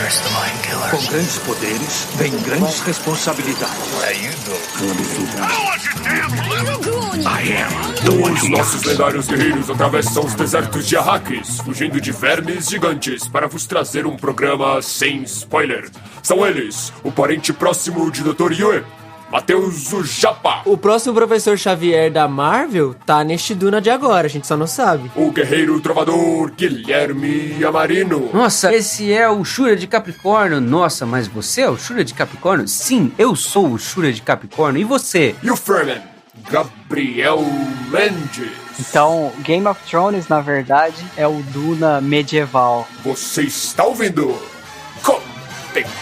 Com grandes poderes, vem grandes responsabilidades. Os nossos lendários guerreiros atravessam os desertos de Arrakis, fugindo de vermes gigantes, para vos trazer um programa sem spoiler. São eles, o parente próximo de Dr. Yue, Matheus o Japa. O próximo professor Xavier da Marvel tá neste Duna de agora, a gente só não sabe. O guerreiro trovador Guilherme Amarino. Nossa, esse é o Shura de Capricórnio. Nossa, mas você é o Shura de Capricórnio? Sim, eu sou o Shura de Capricórnio. E você? E o Fremen, Gabriel Mendes. Então, Game of Thrones, na verdade, é o Duna medieval. Você está ouvindo Contemporama.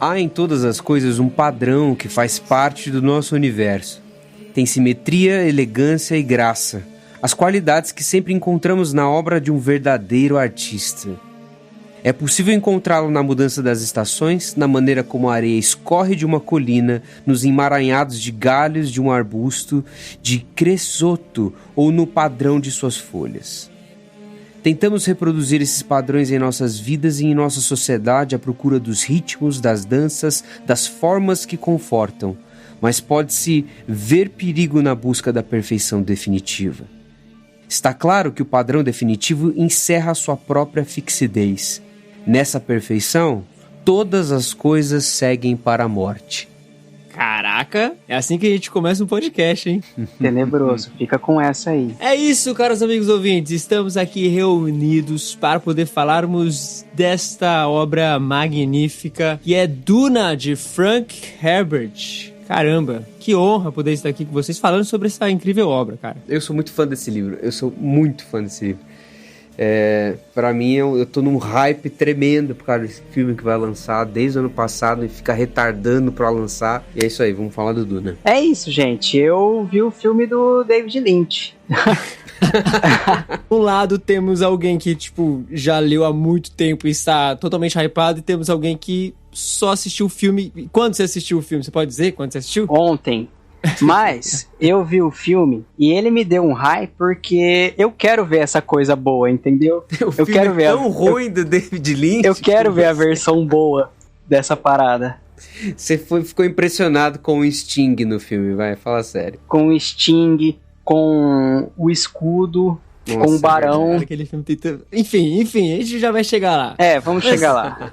Há em todas as coisas um padrão que faz parte do nosso universo. Tem simetria, elegância e graça, as qualidades que sempre encontramos na obra de um verdadeiro artista. É possível encontrá-lo na mudança das estações, na maneira como a areia escorre de uma colina, nos emaranhados de galhos de um arbusto, de cresoto ou no padrão de suas folhas. Tentamos reproduzir esses padrões em nossas vidas e em nossa sociedade à procura dos ritmos, das danças, das formas que confortam, mas pode-se ver perigo na busca da perfeição definitiva. Está claro que o padrão definitivo encerra a sua própria fixidez. Nessa perfeição, todas as coisas seguem para a morte. Caraca, é assim que a gente começa um podcast, hein? Tenebroso, fica com essa aí. É isso, caros amigos ouvintes, estamos aqui reunidos para poder falarmos desta obra magnífica que é Duna, de Frank Herbert. Caramba, que honra poder estar aqui com vocês falando sobre essa incrível obra, cara. Eu sou muito fã desse livro, Pra mim, eu tô num hype tremendo por causa desse filme que vai lançar desde o ano passado e fica retardando pra lançar. E é isso aí, vamos falar do Duna. É isso, gente. Eu vi o filme do David Lynch. De um lado temos alguém que, já leu há muito tempo e está totalmente hypado, e temos alguém que só assistiu o filme. Quando você assistiu o filme? Você pode dizer quando você assistiu? Ontem. Mas eu vi o filme e ele me deu um hype porque eu quero ver essa coisa boa, entendeu? Eu quero ver tão ruim do David Lynch. Eu quero ver a versão boa dessa parada. Você ficou impressionado com o Sting no filme, vai, fala sério. Com o Sting, com o escudo, nossa, com o Barão. Aquele filme tenta... Enfim, a gente já vai chegar lá. Vamos chegar lá.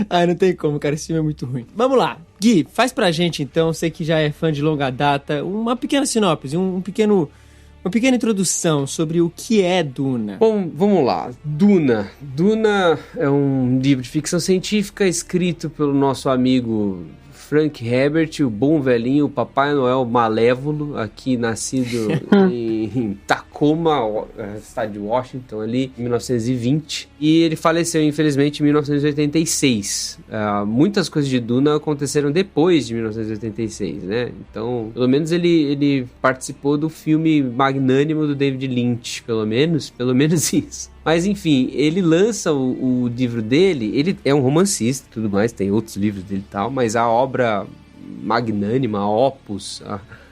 Ai, não tem como, cara, esse filme é muito ruim. Vamos lá, Gui, faz pra gente então, você que já é fã de longa data, uma pequena sinopse, uma pequena introdução sobre o que é Duna. Bom, vamos lá. Duna é um livro de ficção científica escrito pelo nosso amigo Frank Herbert, o bom velhinho, o Papai Noel malévolo, aqui nascido em Tacoma, estado de Washington, ali, em 1920. E ele faleceu, infelizmente, em 1986. Muitas coisas de Duna aconteceram depois de 1986, né? Então, pelo menos ele participou do filme magnânimo do David Lynch, pelo menos isso. Mas enfim, ele lança o livro dele, ele é um romancista e tudo mais, tem outros livros dele e tal, mas a obra magnânima, a opus,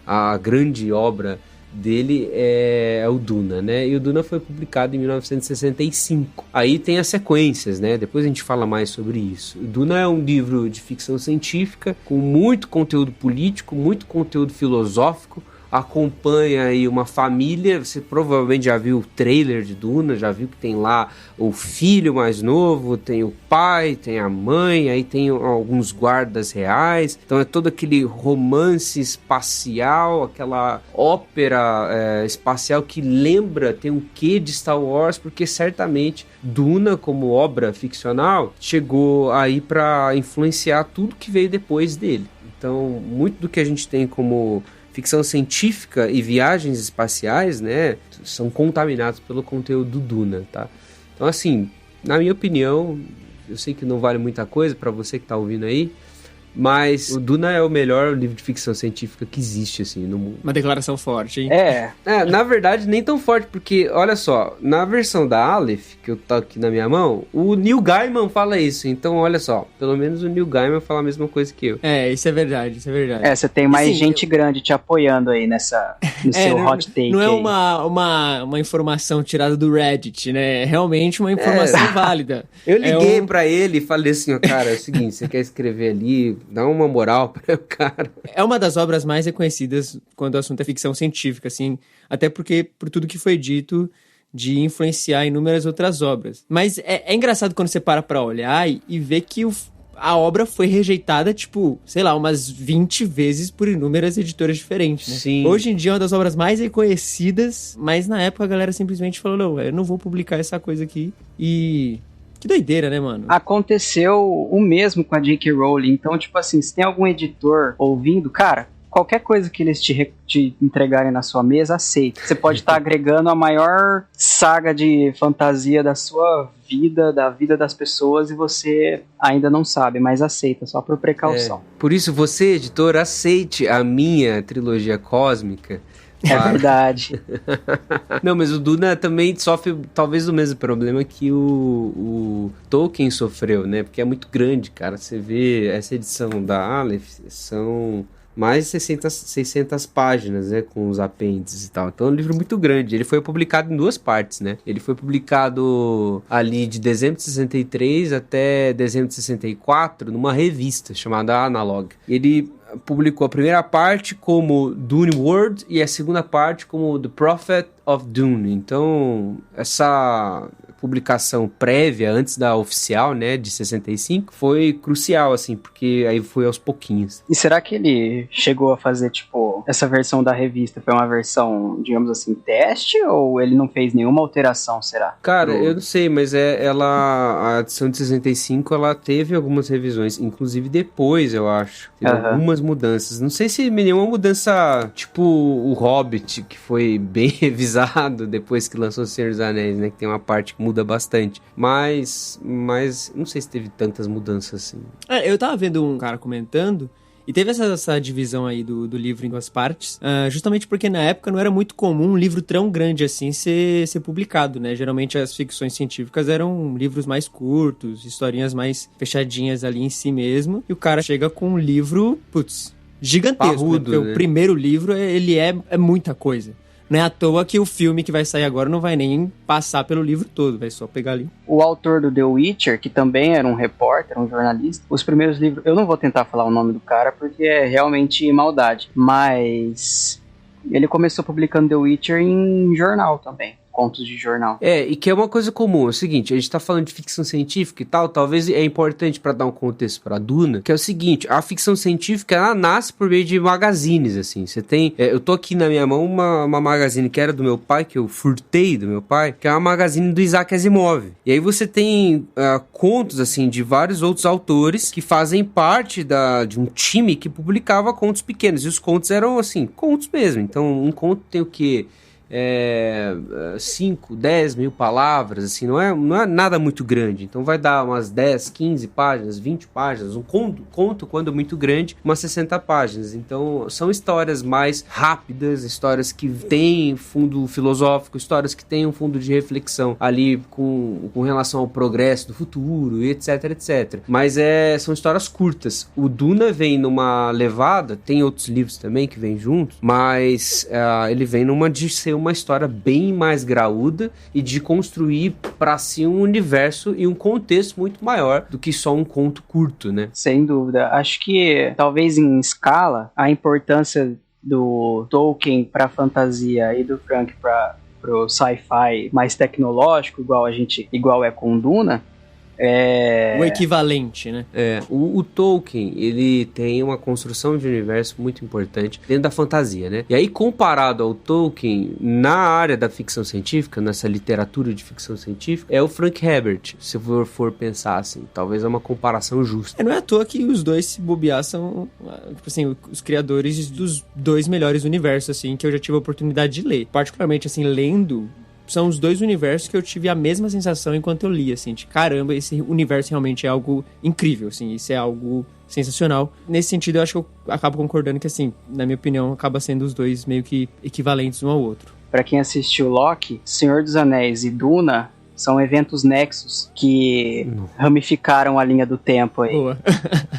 a grande obra dele é o Duna, né? E o Duna foi publicado em 1965. Aí tem as sequências, né? Depois a gente fala mais sobre isso. O Duna é um livro de ficção científica com muito conteúdo político, muito conteúdo filosófico, acompanha aí uma família. Você provavelmente já viu o trailer de Duna, já viu que tem lá o filho mais novo, tem o pai, tem a mãe, aí tem alguns guardas reais. Então é todo aquele romance espacial, aquela ópera espacial que lembra, tem um quê de Star Wars, porque certamente Duna, como obra ficcional, chegou aí para influenciar tudo que veio depois dele. Então, muito do que a gente tem como ficção científica e viagens espaciais, né, são contaminados pelo conteúdo do Duna, tá? Então, assim, na minha opinião, eu sei que não vale muita coisa pra você que tá ouvindo aí, mas o Duna é o melhor livro de ficção científica que existe, assim, no mundo. Uma declaração forte, hein? Na verdade, nem tão forte, porque, olha só, na versão da Aleph, que eu tô aqui na minha mão, o Neil Gaiman fala isso. Então, olha só, pelo menos o Neil Gaiman fala a mesma coisa que eu. Isso é verdade, isso é verdade. Você tem mais gente grande te apoiando aí no seu hot take. Não é uma informação tirada do Reddit, né? É realmente uma informação válida. Eu liguei pra ele e falei assim, ó, cara, é o seguinte, você quer escrever ali, dá uma moral para o cara. É uma das obras mais reconhecidas quando o assunto é ficção científica, assim, até porque por tudo que foi dito de influenciar inúmeras outras obras. Mas é engraçado quando você para pra olhar e ver que a obra foi rejeitada, tipo, sei lá, umas 20 vezes por inúmeras editoras diferentes, né? Sim. Hoje em dia é uma das obras mais reconhecidas, mas na época a galera simplesmente falou, não, eu não vou publicar essa coisa aqui. E... que doideira, né, mano? Aconteceu o mesmo com a J.K. Rowling. Então, tipo assim, se tem algum editor ouvindo, cara, qualquer coisa que eles te entregarem na sua mesa, aceita. Você pode estar agregando a maior saga de fantasia da sua vida, da vida das pessoas, e você ainda não sabe, mas aceita, só por precaução. Por isso, você, editor, aceite a minha trilogia cósmica. É verdade. Não, mas o Duna também sofre talvez do mesmo problema que o Tolkien sofreu, né? Porque é muito grande, cara. Você vê essa edição da Aleph, são mais de 600 páginas, né? Com os apêndices e tal. Então é um livro muito grande. Ele foi publicado em 2 partes, né? Ele foi publicado ali de dezembro de 63 até dezembro de 64 numa revista chamada Analog. Ele publicou a primeira parte como Dune World e a segunda parte como The Prophet of Dune. Então, essa publicação prévia, antes da oficial, né, de 65, foi crucial, assim, porque aí foi aos pouquinhos. E será que ele chegou a fazer, tipo, essa versão da revista foi uma versão, digamos assim, teste, ou ele não fez nenhuma alteração, será? Cara, eu não sei, mas a edição de 65, ela teve algumas revisões, inclusive depois, eu acho. Teve algumas mudanças. Não sei se nenhuma mudança, tipo o Hobbit, que foi bem revisado depois que lançou o Senhor dos Anéis, né, que tem uma parte que muda bastante, mas não sei se teve tantas mudanças assim. Eu tava vendo um cara comentando e teve essa divisão aí do livro em 2 partes, justamente porque na época não era muito comum um livro tão grande assim ser publicado, né? Geralmente as ficções científicas eram livros mais curtos, historinhas mais fechadinhas ali em si mesmo, e o cara chega com um livro, gigantesco, parrudo, né? Porque o primeiro livro, ele é muita coisa. Não é à toa que o filme que vai sair agora não vai nem passar pelo livro todo, vai só pegar ali. O autor do The Witcher, que também era um repórter, um jornalista, os primeiros livros... Eu não vou tentar falar o nome do cara, porque é realmente maldade. Mas ele começou publicando The Witcher em jornal também. Contos de jornal. E que é uma coisa comum, é o seguinte, a gente tá falando de ficção científica e tal, talvez é importante para dar um contexto pra Duna, que é o seguinte, a ficção científica, ela nasce por meio de magazines, assim, você tem, eu tô aqui na minha mão uma magazine que era do meu pai, que eu furtei do meu pai, que é uma magazine do Isaac Asimov, e aí você tem contos, assim, de vários outros autores que fazem parte de um time que publicava contos pequenos, e os contos eram, assim, contos mesmo, então um conto tem o quê? 5, 10 mil palavras, assim, não é nada muito grande, então vai dar umas 10, 15 páginas, 20 páginas, um conto quando muito grande, umas 60 páginas, então são histórias mais rápidas, histórias que têm fundo filosófico, histórias que têm um fundo de reflexão ali com relação ao progresso do futuro, etc, etc, mas são histórias curtas. O Duna vem numa levada, tem outros livros também que vêm juntos, mas ele vem numa de ser uma história bem mais graúda e de construir para si um universo e um contexto muito maior do que só um conto curto, né? Sem dúvida. Acho que talvez em escala a importância do Tolkien para fantasia e do Frank para pro sci-fi mais tecnológico, igual é com Duna, O equivalente, né? O Tolkien, ele tem uma construção de universo muito importante dentro da fantasia, né? E aí, comparado ao Tolkien, na área da ficção científica, nessa literatura de ficção científica, é o Frank Herbert, se for pensar assim. Talvez é uma comparação justa. Não é à toa que os dois, se bobear, são, tipo assim, os criadores dos dois melhores universos, assim, que eu já tive a oportunidade de ler. Particularmente, assim, lendo, são os dois universos que eu tive a mesma sensação enquanto eu li, assim, de caramba, esse universo realmente é algo incrível, assim, isso é algo sensacional. Nesse sentido, eu acho que eu acabo concordando que, assim, na minha opinião, acaba sendo os dois meio que equivalentes um ao outro. Pra quem assistiu Loki, Senhor dos Anéis e Duna são eventos nexos que ramificaram a linha do tempo aí. Boa.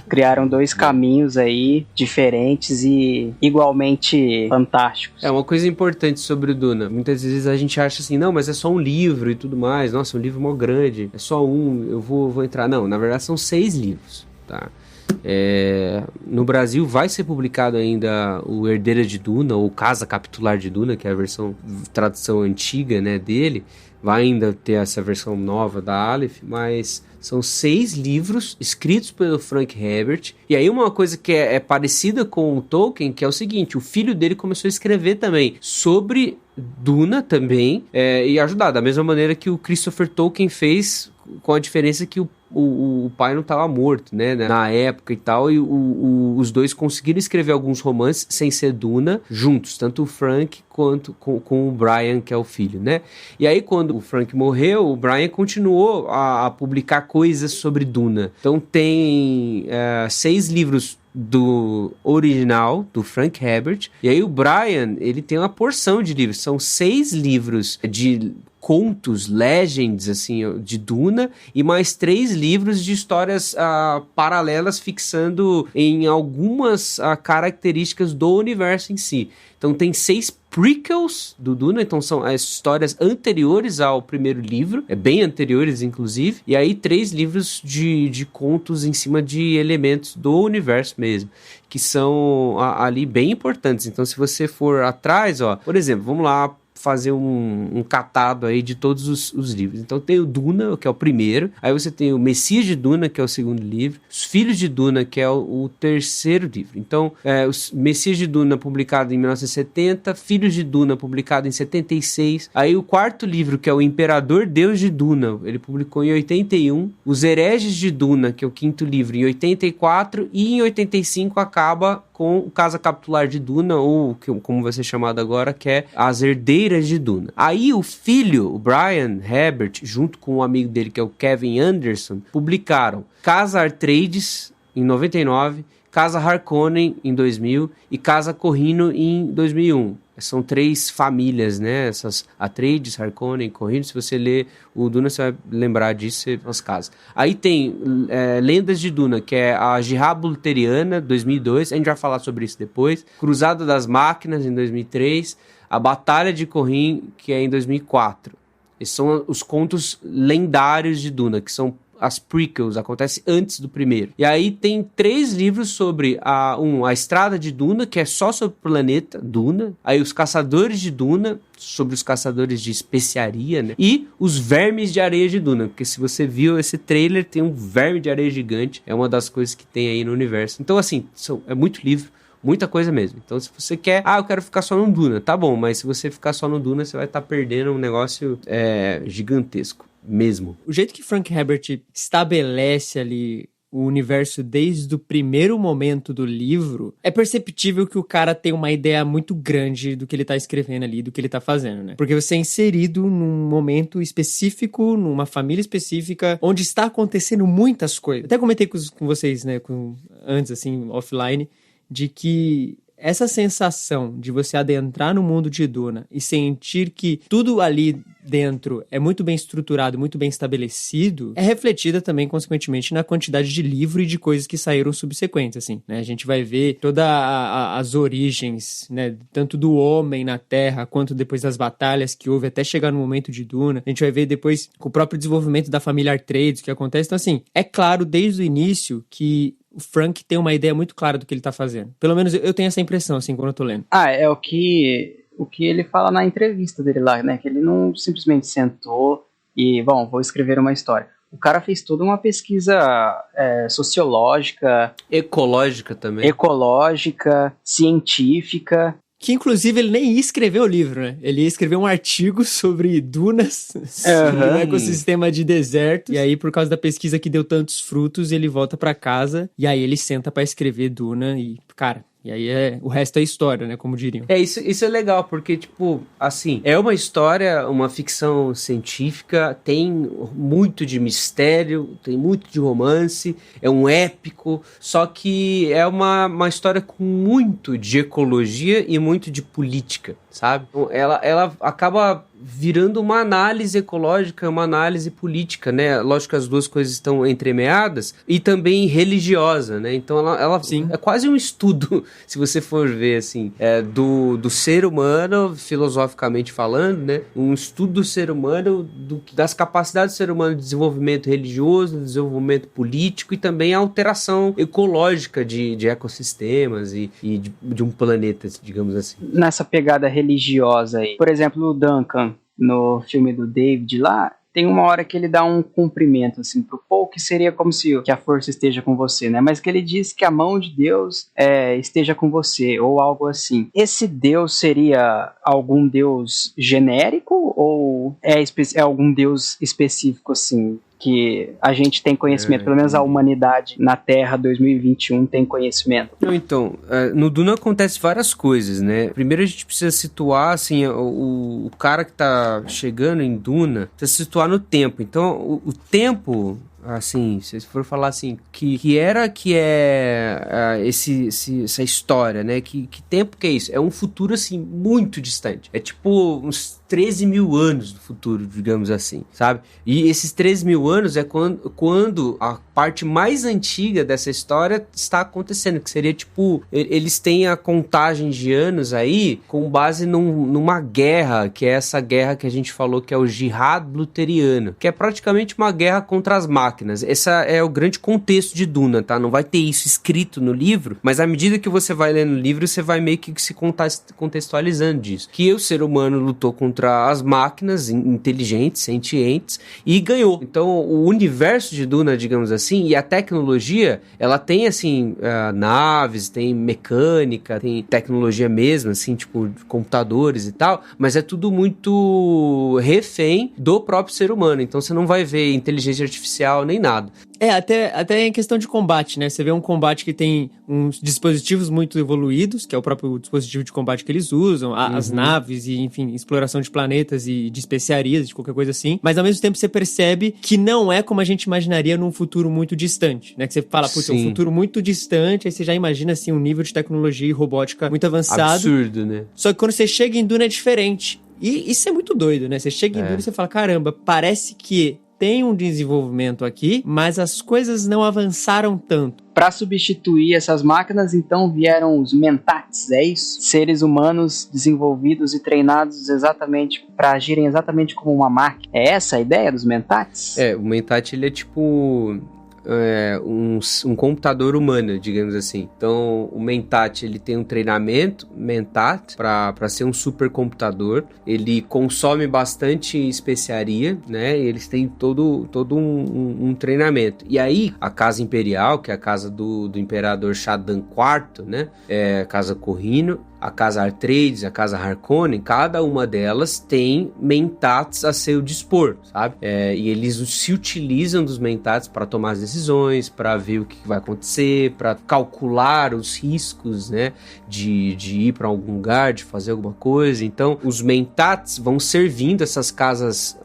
Criaram dois caminhos aí diferentes e igualmente fantásticos. Uma coisa importante sobre o Duna. Muitas vezes a gente acha assim, não, mas é só um livro e tudo mais. Nossa, um livro mó grande. É só um, eu vou entrar. Não, na verdade são 6 livros, tá? No Brasil vai ser publicado ainda o Herdeira de Duna, ou Casa Capitular de Duna, que é a tradução antiga, né, dele. Vai ainda ter essa versão nova da Aleph, mas são 6 livros escritos pelo Frank Herbert. E aí uma coisa que é parecida com o Tolkien, que é o seguinte, o filho dele começou a escrever também sobre Duna também, e ajudar, da mesma maneira que o Christopher Tolkien fez, com a diferença que o pai não estava morto, né, na época e tal, e os dois conseguiram escrever alguns romances sem ser Duna, juntos, tanto o Frank quanto com o Brian, que é o filho, né, e aí quando o Frank morreu, o Brian continuou a publicar coisas sobre Duna, então tem 6 livros do original, do Frank Herbert, e aí o Brian, ele tem uma porção de livros, são 6 livros de contos, legends, assim, de Duna, e mais 3 livros de histórias paralelas, fixando em algumas características do universo em si. Então tem 6 prequels do Duna, então são as histórias anteriores ao primeiro livro, bem anteriores inclusive, e aí 3 livros de contos em cima de elementos do universo mesmo, que são ali bem importantes. Então se você for atrás, por exemplo, vamos lá fazer um catado aí de todos os livros. Então tem o Duna, que é o primeiro, aí você tem o Messias de Duna, que é o segundo livro, os Filhos de Duna, que é o terceiro livro. Então, os Messias de Duna, publicado em 1970, Filhos de Duna, publicado em 76, aí o quarto livro, que é o Imperador Deus de Duna, ele publicou em 81, os Hereges de Duna, que é o quinto livro, em 84, e em 85 acaba com o Casa Capitular de Duna, ou como vai ser chamado agora, que é As Herdeiras de Duna. Aí o filho, o Brian Herbert, junto com um amigo dele, que é o Kevin Anderson, publicaram Casa Atreides, em 99, Casa Harkonnen, em 2000, e Casa Corrino, em 2001. São 3 famílias, né? Essas Atreides, Harkonnen, Corrino. Se você ler o Duna, você vai lembrar disso, as casas. Aí tem Lendas de Duna, que é a Jihad Luteriana, 2002. A gente vai falar sobre isso depois. Cruzada das Máquinas, em 2003. A Batalha de Corrin, que é em 2004. Esses são os contos lendários de Duna, que são as prequels, acontece antes do primeiro. E aí tem 3 livros sobre a Estrada de Duna, que é só sobre o planeta Duna. Aí os Caçadores de Duna, sobre os caçadores de especiaria, né? E os Vermes de Areia de Duna, porque se você viu esse trailer, tem um verme de areia gigante. É uma das coisas que tem aí no universo. Então, assim, é muito livro. Muita coisa mesmo. Então, se você quer... eu quero ficar só no Duna. Tá bom, mas se você ficar só no Duna, você vai estar perdendo um negócio gigantesco. Mesmo. O jeito que Frank Herbert estabelece ali o universo desde o primeiro momento do livro, é perceptível que o cara tem uma ideia muito grande do que ele tá escrevendo ali, do que ele tá fazendo, né? Porque você é inserido num momento específico, numa família específica, onde está acontecendo muitas coisas. Até comentei com vocês, né, antes, assim, offline, de que essa sensação de você adentrar no mundo de Duna e sentir que tudo ali dentro é muito bem estruturado, muito bem estabelecido, é refletida também, consequentemente, na quantidade de livro e de coisas que saíram subsequentes, assim, né? A gente vai ver todas as origens, né? Tanto do homem na Terra, quanto depois das batalhas que houve até chegar no momento de Duna. A gente vai ver depois com o próprio desenvolvimento da família Atreides, que acontece. Então, assim, é claro desde o início que o Frank tem uma ideia muito clara do que ele tá fazendo. Pelo menos eu tenho essa impressão, assim, quando eu tô lendo. É o que ele fala na entrevista dele lá, né? Que ele não simplesmente sentou e, vou escrever uma história. O cara fez toda uma pesquisa sociológica, Ecológica também. ecológica, científica. Que, inclusive, ele nem ia escrever o livro, né? Ele ia escrever um artigo sobre dunas, sobre um ecossistema de deserto. E aí, por causa da pesquisa que deu tantos frutos, ele volta pra casa. E aí, ele senta pra escrever Duna e, cara... E aí o resto é história, né? Como diriam. Isso é legal, porque, tipo, assim, é uma história, uma ficção científica, tem muito de mistério, tem muito de romance, é um épico, só que é uma história com muito de ecologia e muito de política, sabe? Então, ela acaba virando uma análise ecológica, uma análise política, né? Lógico que as duas coisas estão entremeadas, e também religiosa, né? Então ela é quase um estudo, se você for ver, assim, do ser humano, filosoficamente falando, né? Um estudo do ser humano, das capacidades do ser humano de desenvolvimento religioso, de desenvolvimento político e também a alteração ecológica de ecossistemas e de um planeta, digamos assim. Nessa pegada religiosa aí, por exemplo, o Duncan, no filme do David lá, tem uma hora que ele dá um cumprimento assim pro Paul, que seria como se que a força esteja com você, né? Mas que ele diz que a mão de Deus esteja com você, ou algo assim. Esse Deus seria algum Deus genérico, ou é algum Deus específico, assim, que a gente tem conhecimento, pelo menos a humanidade na Terra 2021 tem conhecimento? Então, no Duna acontece várias coisas, né? Primeiro a gente precisa situar, assim, o cara que tá chegando em Duna, precisa situar no tempo. Então, o tempo... Assim, se for falar assim, essa história, né? Que tempo que é isso? É um futuro, assim, muito distante. É tipo uns 13 mil anos do futuro, digamos assim, sabe? E esses 13 mil anos é quando a parte mais antiga dessa história está acontecendo, que seria tipo, eles têm a contagem de anos aí com base numa guerra, que é essa guerra que a gente falou que é o Jihad Lutheriano, que é praticamente uma guerra contra as máquinas. Esse é o grande contexto de Duna, tá? Não vai ter isso escrito no livro, mas à medida que você vai lendo o livro, você vai meio que se contextualizando disso. Que o ser humano lutou contra as máquinas inteligentes, sentientes, e ganhou. Então, o universo de Duna, digamos assim, e a tecnologia, ela tem, assim, naves, tem mecânica, tem tecnologia mesmo, assim, tipo, computadores e tal, mas é tudo muito refém do próprio ser humano. Então, você não vai ver inteligência artificial nem nada. Até em questão de combate, né? Você vê um combate que tem uns dispositivos muito evoluídos, que é o próprio dispositivo de combate que eles usam, as naves e, enfim, exploração de planetas e de especiarias, de qualquer coisa assim. Mas, ao mesmo tempo, você percebe que não é como a gente imaginaria num futuro muito distante, né? Que você fala, putz, é um futuro muito distante, aí você já imagina, assim, um nível de tecnologia e robótica muito avançado. Absurdo, né? Só que quando você chega em Duna é diferente. E isso é muito doido, né? Você chega em Duna e você fala, caramba, parece que tem um desenvolvimento aqui, mas as coisas não avançaram tanto. Para substituir essas máquinas, então, vieram os mentats, é isso? Seres humanos desenvolvidos e treinados exatamente para agirem exatamente como uma máquina. É essa a ideia dos mentats? O mentat, ele é tipo... um computador humano, digamos assim. Então, o mentat, ele tem um treinamento mentat para ser um supercomputador. Ele consome bastante especiaria, né? E eles têm todo um treinamento. E aí, a Casa Imperial, que é a casa do imperador Shaddam IV, né? A Casa Corrino, a Casa Atreides, a Casa Harkonnen, cada uma delas tem mentats a seu dispor, sabe? E eles se utilizam dos mentats para tomar as decisões, para ver o que vai acontecer, para calcular os riscos, né? De ir para algum lugar, de fazer alguma coisa. Então, os mentats vão servindo essas casas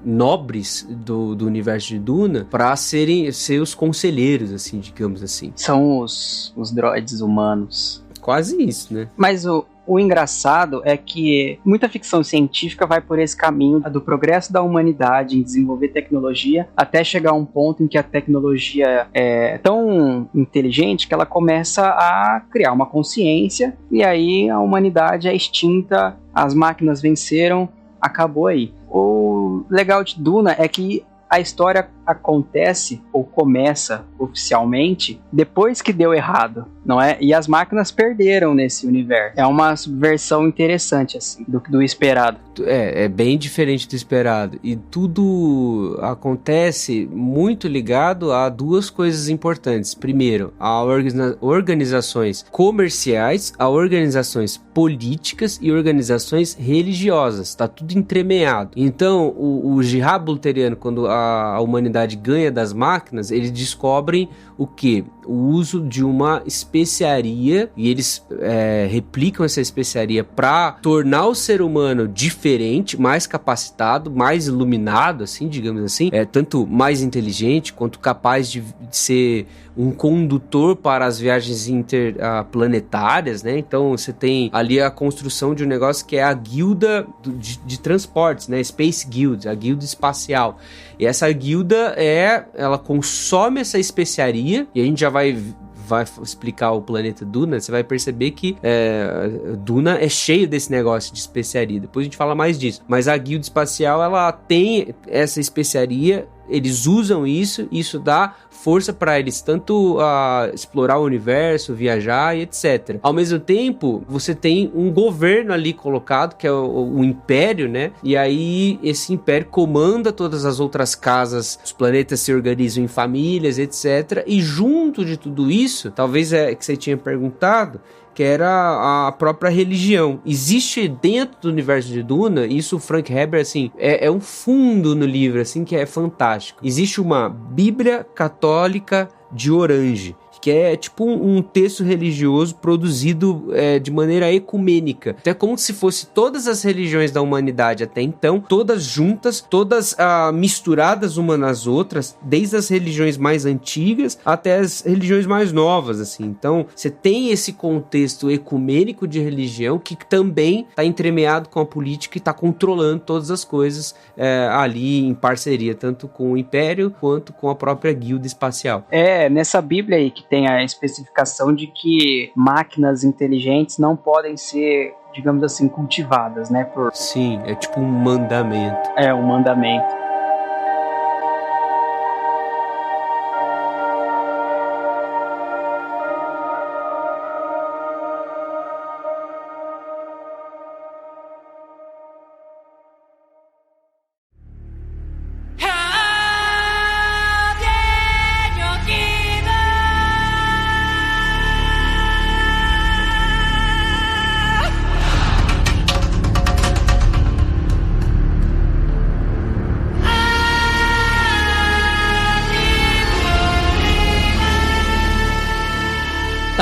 nobres do universo de Duna para ser os conselheiros, assim, digamos assim. São os droids humanos. Quase isso, né? Mas o engraçado é que muita ficção científica vai por esse caminho do progresso da humanidade em desenvolver tecnologia até chegar a um ponto em que a tecnologia é tão inteligente que ela começa a criar uma consciência e aí a humanidade é extinta, as máquinas venceram, acabou aí. O legal de Duna é que a história acontece ou começa oficialmente depois que deu errado, não é? E as máquinas perderam nesse universo. É uma subversão interessante, assim, do esperado. É bem diferente do esperado. E tudo acontece muito ligado a duas coisas importantes. Primeiro, a organizações comerciais, a organizações políticas e organizações religiosas. Tá tudo entremeado. Então, o jihad luterano, quando a humanidade ganha das máquinas, eles descobrem o quê? O uso de uma especiaria, e eles replicam essa especiaria para tornar o ser humano diferente, mais capacitado, mais iluminado, assim, digamos assim, tanto mais inteligente quanto capaz de ser um condutor para as viagens interplanetárias, né? Então você tem ali a construção de um negócio que é a guilda de transportes, né? Space Guild, a guilda espacial. E essa guilda ela consome essa especiaria, e a gente já vai explicar o planeta Duna. Você vai perceber que Duna é cheio desse negócio de especiaria. Depois a gente fala mais disso. Mas a guilda espacial, ela tem essa especiaria, eles usam isso dá força para eles tanto explorar o universo, viajar e etc. Ao mesmo tempo, você tem um governo ali colocado, que é o Império, né? E aí, esse Império comanda todas as outras casas, os planetas se organizam em famílias, etc. E junto de tudo isso, talvez que você tinha perguntado, que era a própria religião. Existe dentro do universo de Duna, isso o Frank Herbert, assim, é um fundo no livro, assim, que é fantástico. Existe uma Bíblia Católica de Orange, que é tipo um texto religioso produzido de maneira ecumênica. Então é como se fosse todas as religiões da humanidade até então, todas juntas, todas misturadas uma nas outras, desde as religiões mais antigas até as religiões mais novas, assim. Então você tem esse contexto ecumênico de religião que também está entremeado com a política e está controlando todas as coisas ali em parceria, tanto com o Império quanto com a própria guilda espacial. Nessa Bíblia aí que tem a especificação de que máquinas inteligentes não podem ser, digamos assim, cultivadas, né? Sim, é tipo um mandamento. É, um mandamento.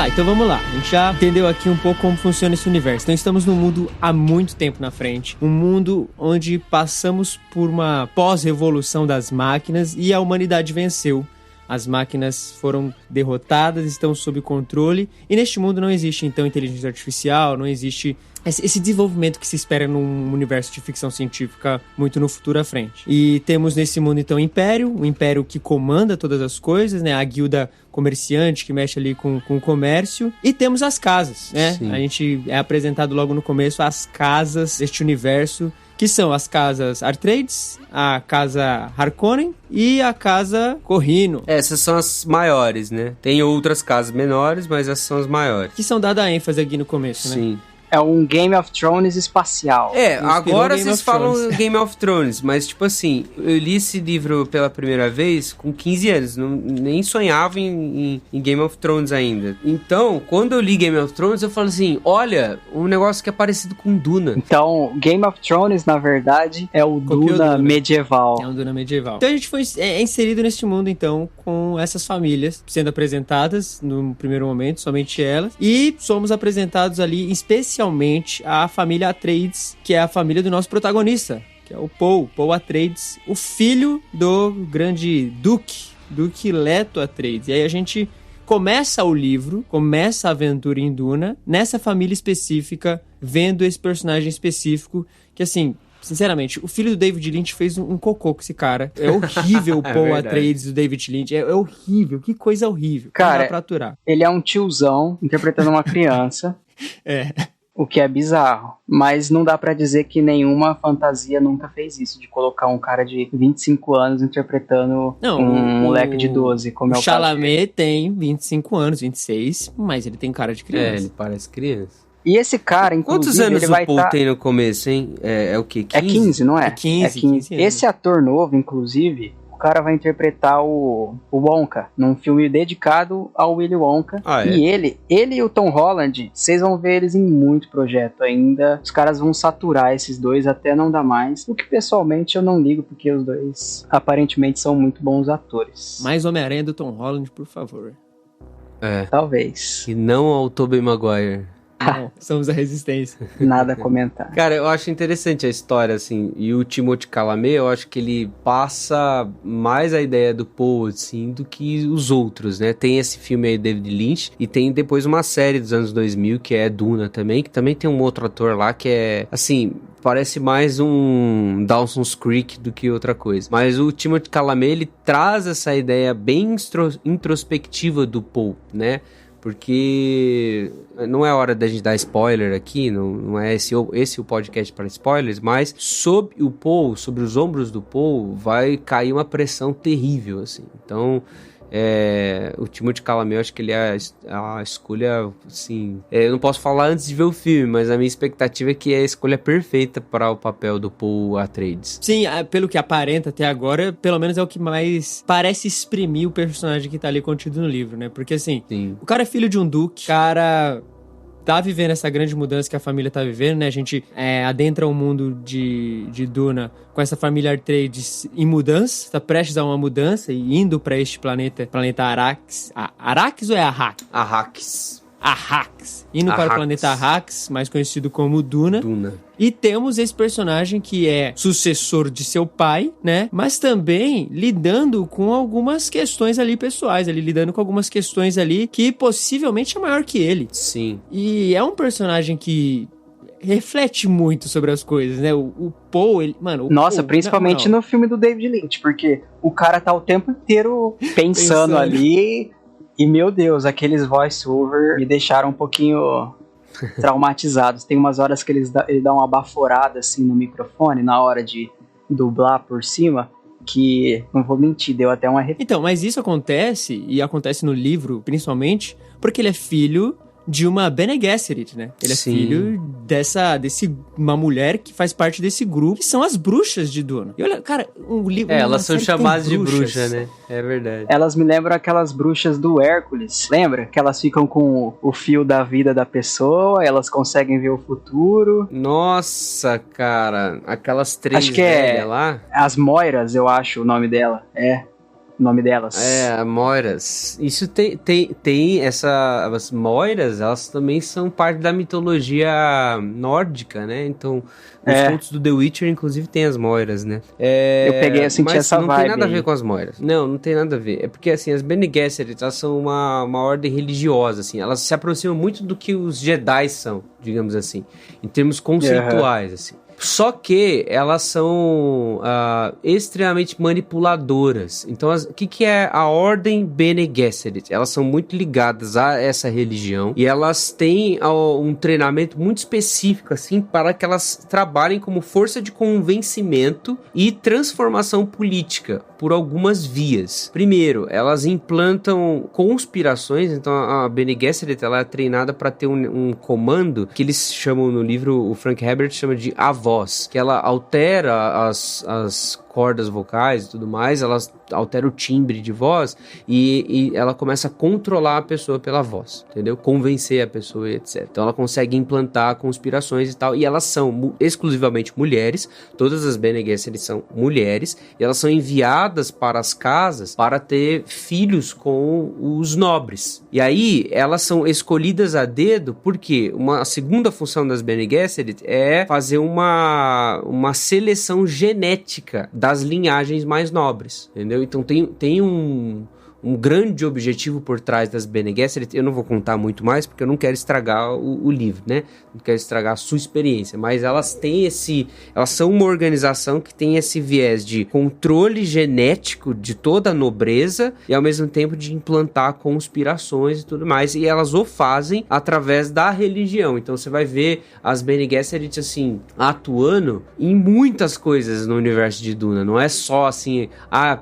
Então vamos lá, a gente já entendeu aqui um pouco como funciona esse universo. Então estamos num mundo há muito tempo na frente, um mundo onde passamos por uma pós-revolução das máquinas e a humanidade venceu. As máquinas foram derrotadas, estão sob controle, e neste mundo não existe então inteligência artificial, não existe esse desenvolvimento que se espera num universo de ficção científica muito no futuro à frente. E temos nesse mundo então o Império que comanda todas as coisas, né? A guilda comerciante que mexe ali com o comércio, e temos as casas, né? Sim. A gente é apresentado logo no começo as casas deste universo, que são as casas Atreides, a casa Harkonnen e a casa Corrino. Essas são as maiores, né? Tem outras casas menores, mas essas são as maiores. Que são dada ênfase aqui no começo, né? Sim. É um Game of Thrones espacial. Agora vocês falam Game of Thrones, mas tipo assim, eu li esse livro pela primeira vez com 15 anos, nem sonhava em Game of Thrones ainda. Então, quando eu li Game of Thrones, eu falo assim, olha, um negócio que é parecido com Duna. Então, Game of Thrones, na verdade, é o Duna medieval. É um Duna medieval. Então a gente foi inserido neste mundo, então, com essas famílias sendo apresentadas no primeiro momento, somente elas, e somos apresentados ali, especialmente a família Atreides, que é a família do nosso protagonista, que é o Paul Atreides, o filho do grande Duque Leto Atreides. E aí a gente começa o livro, começa a aventura em Duna, nessa família específica, vendo esse personagem específico, que assim, sinceramente, o filho do David Lynch fez um cocô com esse cara. É horrível o Paul Atreides do David Lynch. É horrível. Que coisa horrível. Cara, não dá pra aturar. Ele é um tiozão interpretando uma criança. O que é bizarro. Mas não dá pra dizer que nenhuma fantasia nunca fez isso, de colocar um cara de 25 anos interpretando um moleque de 12, como é o caso. O Chalamet tem 25 anos, 26, mas ele tem cara de criança. Ele parece criança. E esse cara, inclusive, Quantos anos ele vai o Paul tem no começo, hein? É o quê? 15? É 15, não é? É 15 anos. Esse ator novo, inclusive, o cara vai interpretar o Wonka, num filme dedicado ao Willy Wonka. E ele e o Tom Holland, vocês vão ver eles em muito projeto ainda. Os caras vão saturar esses dois até não dar mais. O que, pessoalmente, eu não ligo, porque os dois, aparentemente, são muito bons atores. Mais Homem-Aranha do Tom Holland, por favor. Talvez. E não ao Tobey Maguire. Não, somos a resistência. Nada a comentar. Cara, eu acho interessante a história, assim, e o Timothée Chalamet, eu acho que ele passa mais a ideia do Paul, assim, do que os outros, né? Tem esse filme aí, David Lynch, e tem depois uma série dos anos 2000, que é Duna também, que também tem um outro ator lá que é, assim, parece mais um Dawson's Creek do que outra coisa. Mas o Timothée Chalamet, ele traz essa ideia bem introspectiva do Paul, né? Porque não é hora da gente dar spoiler aqui, não é esse o podcast para spoilers, mas sobre o Paul, sobre os ombros do Paul, vai cair uma pressão terrível, assim. Então, o Timothée Chalamet, eu acho que ele é a escolha, assim... eu não posso falar antes de ver o filme, mas a minha expectativa é que é a escolha perfeita para o papel do Paul Atreides. Sim, pelo que aparenta até agora, pelo menos é o que mais parece exprimir o personagem que tá ali contido no livro, né? Porque, assim, Sim. O cara é filho de um duque, o cara tá vivendo essa grande mudança que a família tá vivendo, né? A gente adentra o mundo de Duna com essa família Atreides em mudança, tá prestes a uma mudança e indo pra este planeta Arrakis. Arrakis ou é Arrakis? Arrakis. Indo para o planeta Arrakis, mais conhecido como Duna. E temos esse personagem que é sucessor de seu pai, né? Mas também lidando com algumas questões ali pessoais, lidando com algumas questões ali que possivelmente é maior que ele. Sim. E é um personagem que reflete muito sobre as coisas, né? O Paul, ele... Mano, Nossa, Paul, principalmente no filme do David Lynch, porque o cara tá o tempo inteiro pensando ali... E, meu Deus, aqueles voice-over me deixaram um pouquinho traumatizados. Tem umas horas que ele dá uma baforada, assim, no microfone, na hora de dublar por cima, que, não vou mentir, deu até uma arrepio. Então, mas isso acontece, e acontece no livro, principalmente, porque ele é filho de uma Bene Gesserit, né? Ele é filho uma mulher que faz parte desse grupo, que são as bruxas de Duna. E olha, cara, um livro... elas são chamadas de bruxa, né? É verdade. Elas me lembram aquelas bruxas do Hércules. Lembra? Que elas ficam com o fio da vida da pessoa, elas conseguem ver o futuro. Nossa, cara. Aquelas três acho que velhas lá. As Moiras, eu acho o nome dela. O nome delas. Moiras. Isso tem as Moiras, elas também são parte da mitologia nórdica, né? Então, os contos do The Witcher, inclusive, tem as Moiras, né? Eu peguei a sentir essa vibe. Mas não tem nada a ver com as Moiras. Não tem nada a ver. É porque, assim, as Bene Gesserit, elas são uma ordem religiosa, assim. Elas se aproximam muito do que os Jedi são, digamos assim. Em termos conceituais, assim. Só que elas são extremamente manipuladoras. Então, o que é a Ordem Bene Gesserit? Elas são muito ligadas a essa religião e elas têm um treinamento muito específico, assim, para que elas trabalhem como força de convencimento e transformação política por algumas vias. Primeiro, elas implantam conspirações. Então, a Bene Gesserit, ela é treinada para ter um comando que eles chamam no livro, o Frank Herbert chama de a voz, que ela altera as cordas vocais e tudo mais, ela altera o timbre de voz e ela começa a controlar a pessoa pela voz, entendeu? Convencer a pessoa e etc. Então ela consegue implantar conspirações e tal, e elas são exclusivamente mulheres, todas as Bene Gesserit são mulheres, e elas são enviadas para as casas para ter filhos com os nobres. E aí elas são escolhidas a dedo porque a segunda função das Bene Gesserit é fazer uma seleção genética das linhagens mais nobres, entendeu? Então tem um um grande objetivo por trás das Bene Gesserit. Eu não vou contar muito mais, porque eu não quero estragar o livro, né? Não quero estragar a sua experiência, mas elas são uma organização que tem esse viés de controle genético de toda a nobreza e ao mesmo tempo de implantar conspirações e tudo mais, e elas o fazem através da religião. Então você vai ver as Bene Gesserit assim, atuando em muitas coisas no universo de Duna, não é só assim,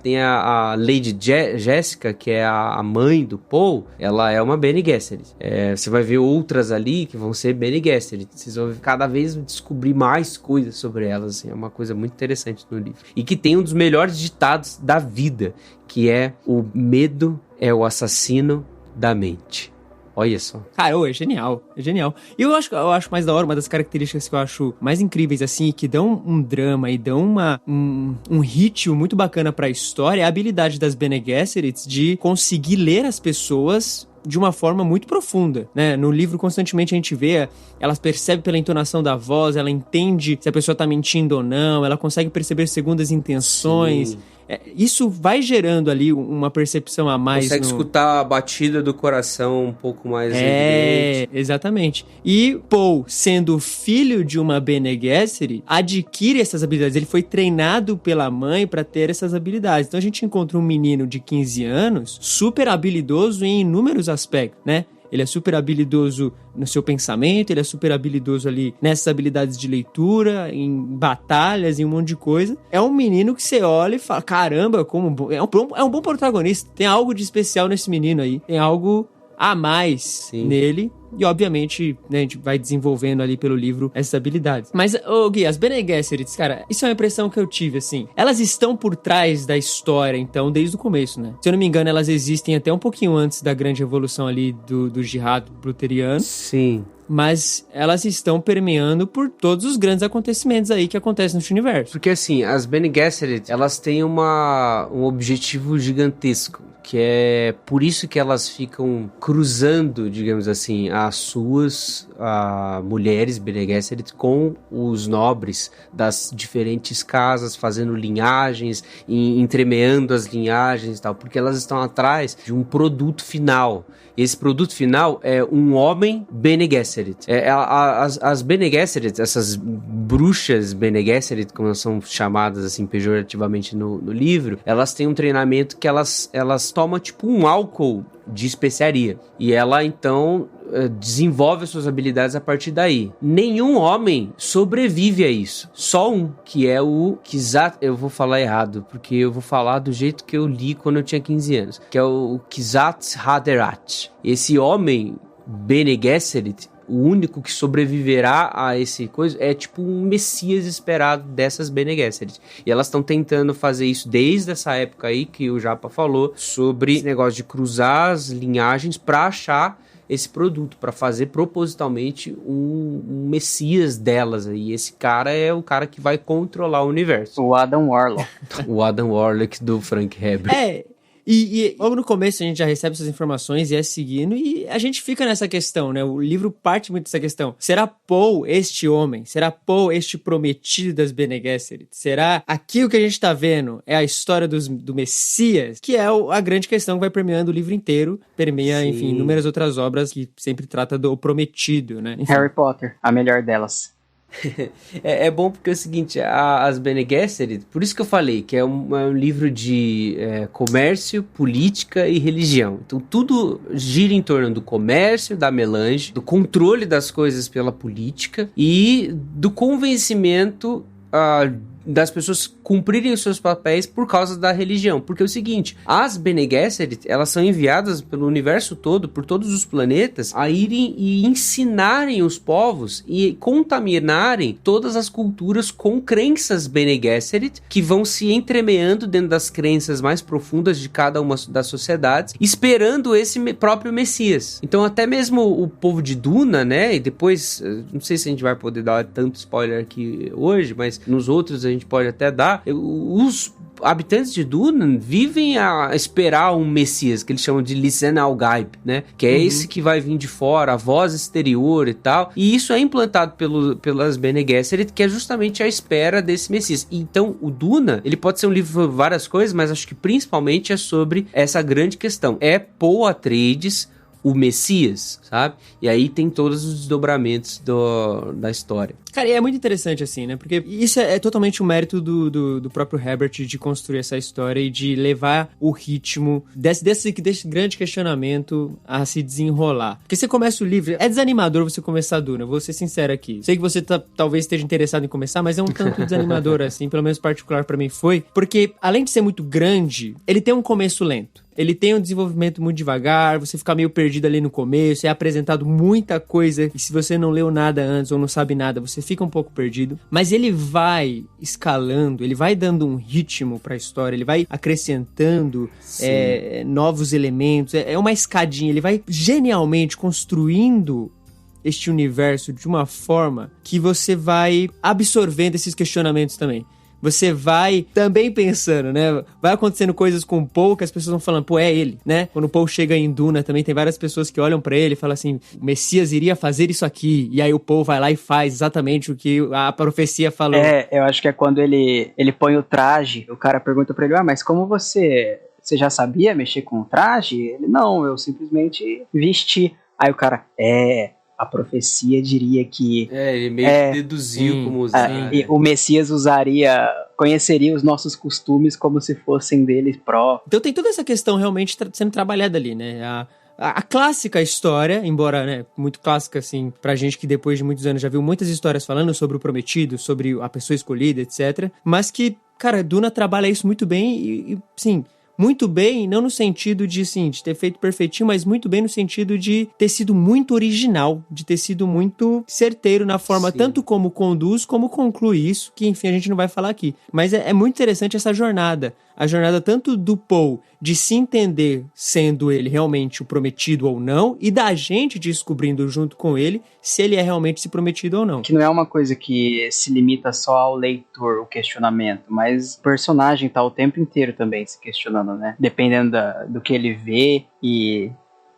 tem a Lady Jessica, que é a mãe do Paul, ela é uma Bene Gesserit. Você vai ver outras ali que vão ser Bene Gesserit. Vocês vão cada vez descobrir mais coisas sobre elas, assim, é uma coisa muito interessante no livro. E que tem um dos melhores ditados da vida, que é: o medo é o assassino da mente. Olha só. Cara, é genial, é genial. E eu acho mais da hora, uma das características que eu acho mais incríveis, assim, que dão um drama e dão um ritmo muito bacana pra história, é a habilidade das Bene Gesserit de conseguir ler as pessoas de uma forma muito profunda, né? No livro, constantemente a gente vê, ela percebe pela entonação da voz, ela entende se a pessoa tá mentindo ou não, ela consegue perceber segundas intenções. Sim. Isso vai gerando ali uma percepção a mais. Consegue escutar a batida do coração um pouco mais evidente. Exatamente. E Paul, sendo filho de uma Bene Gesserit, adquire essas habilidades. Ele foi treinado pela mãe para ter essas habilidades. Então a gente encontra um menino de 15 anos super habilidoso em inúmeros aspectos, né? Ele é super habilidoso no seu pensamento, ele é super habilidoso ali nessas habilidades de leitura, em batalhas, em um monte de coisa. É um menino que você olha e fala, caramba, é um bom protagonista. Tem algo de especial nesse menino aí. Tem algo a mais nele. E, obviamente, né, a gente vai desenvolvendo ali pelo livro essas habilidades. Mas, Gui, as Bene Gesserit, cara, isso é uma impressão que eu tive, assim. Elas estão por trás da história, então, desde o começo, né? Se eu não me engano, elas existem até um pouquinho antes da grande revolução ali do Jihad luteriano. Sim. Mas elas estão permeando por todos os grandes acontecimentos aí que acontecem no universo. Porque, assim, as Bene Gesserit, elas têm um objetivo gigantesco, que é por isso que elas ficam cruzando, digamos assim, as suas mulheres Bene Gesserit com os nobres das diferentes casas, fazendo linhagens, entremeando as linhagens e tal, porque elas estão atrás de um produto final. Esse produto final é um homem Bene Gesserit. As Bene Gesserit, essas bruxas Bene Gesserit, como elas são chamadas assim pejorativamente no livro, elas têm um treinamento que elas tomam tipo um álcool de especiaria. E ela, então, desenvolve as suas habilidades a partir daí. Nenhum homem sobrevive a isso. Só um, que é o Kwisatz... Eu vou falar errado, porque eu vou falar do jeito que eu li quando eu tinha 15 anos. Que é o Kwisatz Haderach. Esse homem, Bene Gesserit, o único que sobreviverá a esse coisa é tipo um messias esperado dessas Bene Gesserit. E elas estão tentando fazer isso desde essa época aí que o Japa falou sobre esse negócio de cruzar as linhagens para achar esse produto, para fazer propositalmente um messias delas. E esse cara é o cara que vai controlar o universo. O Adam Warlock. O Adam Warlock do Frank Herbert. E logo no começo a gente já recebe essas informações e é seguindo, e a gente fica nessa questão, né? O livro parte muito dessa questão. Será Paul este homem? Será Paul este prometido das Bene Gesserit? Será aquilo que a gente tá vendo é a história do Messias? Que é a grande questão que vai permeando o livro inteiro. Permeia, sim, enfim, inúmeras outras obras que sempre trata do prometido, né? Enfim. Harry Potter, a melhor delas. É bom porque é o seguinte, as Bene Gesserit, por isso que eu falei que é um livro de comércio, política e religião. Então tudo gira em torno do comércio, da melange, do controle das coisas pela política e do convencimento das pessoas cumprirem os seus papéis por causa da religião. Porque é o seguinte, as Bene Gesserit, elas são enviadas pelo universo todo, por todos os planetas, a irem e ensinarem os povos e contaminarem todas as culturas com crenças Bene Gesserit, que vão se entremeando dentro das crenças mais profundas de cada uma das sociedades, esperando esse próprio Messias. Então até mesmo o povo de Duna, né, e depois, não sei se a gente vai poder dar tanto spoiler aqui hoje, mas nos outros a gente pode até dar, os habitantes de Duna vivem a esperar um Messias, que eles chamam de Lisan al-Gaib, né? Que é esse que vai vir de fora, a voz exterior e tal. E isso é implantado pelas Bene Gesserit, que é justamente a espera desse Messias. Então, o Duna, ele pode ser um livro sobre várias coisas, mas acho que principalmente é sobre essa grande questão. É Paul Atreides o Messias, sabe? E aí tem todos os desdobramentos da história. Cara, e é muito interessante assim, né? Porque isso é totalmente o mérito do próprio Herbert de construir essa história e de levar o ritmo desse grande questionamento a se desenrolar. Porque você começa o livro, é desanimador você começar Duna, vou ser sincero aqui. Sei que você talvez esteja interessado em começar, mas é um tanto desanimador assim, pelo menos particular pra mim foi, porque além de ser muito grande, ele tem um começo lento. Ele tem um desenvolvimento muito devagar, você fica meio perdido ali no começo, é apresentado muita coisa, e se você não leu nada antes ou não sabe nada, você fica um pouco perdido. Mas ele vai escalando, ele vai dando um ritmo pra história, ele vai acrescentando novos elementos, é uma escadinha, ele vai genialmente construindo este universo de uma forma que você vai absorvendo esses questionamentos também. Você vai também pensando, né? Vai acontecendo coisas com o Paul que as pessoas vão falando, pô, é ele, né? Quando o Paul chega em Duna também tem várias pessoas que olham pra ele e falam assim, o Messias iria fazer isso aqui. E aí o Paul vai lá e faz exatamente o que a profecia falou. Eu acho que é quando ele põe o traje, o cara pergunta pra ele, mas como você já sabia mexer com o traje? Ele, não, eu simplesmente vesti. Aí o cara, a profecia diria que... ele meio que deduziu como usar. E o Messias conheceria os nossos costumes como se fossem deles próprios. Então tem toda essa questão realmente sendo trabalhada ali, né? A clássica história, embora, né, muito clássica, assim, pra gente que depois de muitos anos já viu muitas histórias falando sobre o prometido, sobre a pessoa escolhida, etc. Mas que, cara, Duna trabalha isso muito bem e sim... Muito bem, não no sentido de ter feito perfeitinho, mas muito bem no sentido de ter sido muito original, de ter sido muito certeiro na forma, tanto como conduz, como conclui isso, que enfim a gente não vai falar aqui. Mas é muito interessante essa jornada. A jornada tanto do Paul de se entender sendo ele realmente o prometido ou não, e da gente descobrindo junto com ele se ele é realmente esse prometido ou não. Que não é uma coisa que se limita só ao leitor, o questionamento, mas o personagem tá o tempo inteiro também se questionando, né? Dependendo do que ele vê e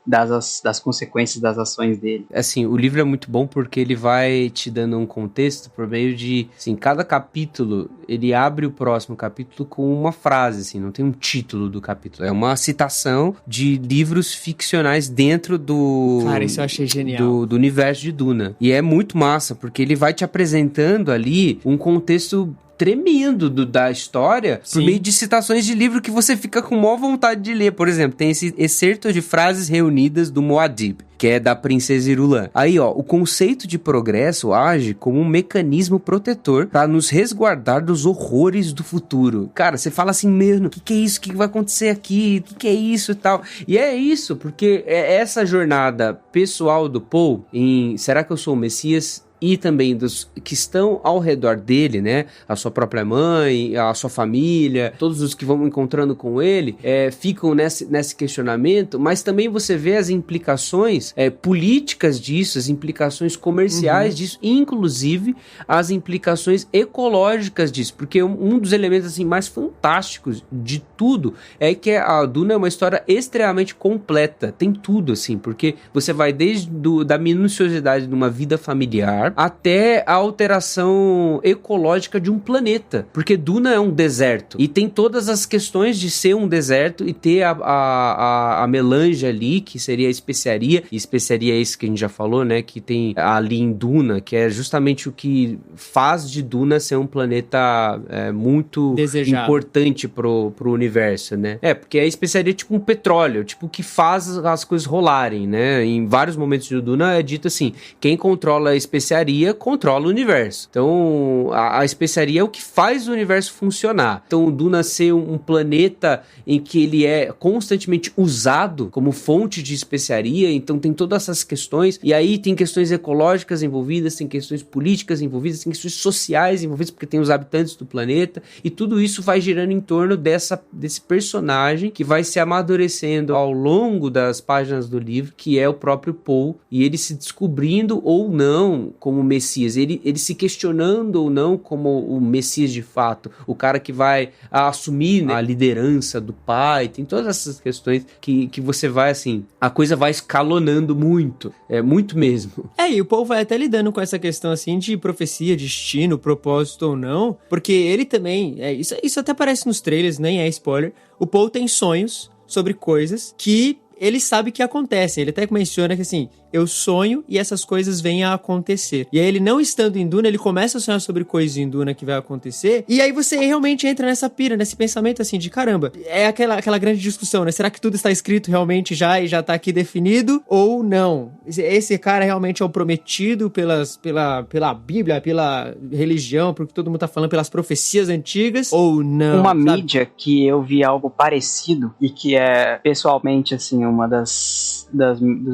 das consequências das ações dele. Assim, o livro é muito bom porque ele vai te dando um contexto por meio de, assim, cada capítulo, ele abre o próximo capítulo com uma frase, assim, não tem um título do capítulo, é uma citação de livros ficcionais dentro do... Cara, isso eu achei genial. Do universo de Duna. E é muito massa, porque ele vai te apresentando ali um contexto tremendo da história, por meio de citações de livro que você fica com maior vontade de ler. Por exemplo, tem esse excerto de frases reunidas do Muad'Dib, que é da princesa Irulan. Aí, ó, o conceito de progresso age como um mecanismo protetor para nos resguardar dos horrores do futuro. Cara, você fala assim mesmo, o que é isso? O que vai acontecer aqui? O que é isso e tal? E é isso, porque é essa jornada pessoal do Paul em Será que eu sou o Messias? E também dos que estão ao redor dele, né? A sua própria mãe, a sua família, todos os que vão encontrando com ele, ficam nesse questionamento, mas também você vê as implicações políticas disso, as implicações comerciais disso, inclusive as implicações ecológicas disso, porque um dos elementos assim, mais fantásticos de tudo é que a Duna é uma história extremamente completa, tem tudo assim, porque você vai desde da minuciosidade de uma vida familiar até a alteração ecológica de um planeta, porque Duna é um deserto, e tem todas as questões de ser um deserto e ter a melange ali, que seria a especiaria, e especiaria é isso que a gente já falou, né, que tem ali em Duna, que é justamente o que faz de Duna ser um planeta muito desejado, importante pro universo, né, porque a especiaria é tipo um petróleo, tipo que faz as coisas rolarem, né, em vários momentos de Duna é dito assim, quem controla a especiaria controla o universo. Então, a especiaria é o que faz o universo funcionar. Então, o Duna ser um planeta em que ele é constantemente usado como fonte de especiaria, então tem todas essas questões, e aí tem questões ecológicas envolvidas, tem questões políticas envolvidas, tem questões sociais envolvidas, porque tem os habitantes do planeta, e tudo isso vai girando em torno desse personagem que vai se amadurecendo ao longo das páginas do livro, que é o próprio Paul, e ele se descobrindo ou não como Messias, ele se questionando ou não como o Messias de fato, o cara que vai assumir, né, a liderança do pai, tem todas essas questões que você vai assim, a coisa vai escalonando muito, muito mesmo. E o Paul vai até lidando com essa questão assim de profecia, destino, propósito ou não, porque ele também, isso até aparece nos trailers, nem é spoiler, o Paul tem sonhos sobre coisas que ele sabe que acontecem. Ele até menciona que assim, eu sonho e essas coisas vêm a acontecer. E aí ele não estando em Duna, ele começa a sonhar sobre coisas em Duna que vai acontecer. E aí você realmente entra nessa pira, nesse pensamento assim de caramba. É aquela grande discussão, né? Será que tudo está escrito realmente já e já tá aqui definido? Ou não? Esse cara realmente é o prometido pela Bíblia, pela religião, porque todo mundo tá falando, pelas profecias antigas? Ou não? Uma mídia que eu vi algo parecido e que é pessoalmente assim uma dos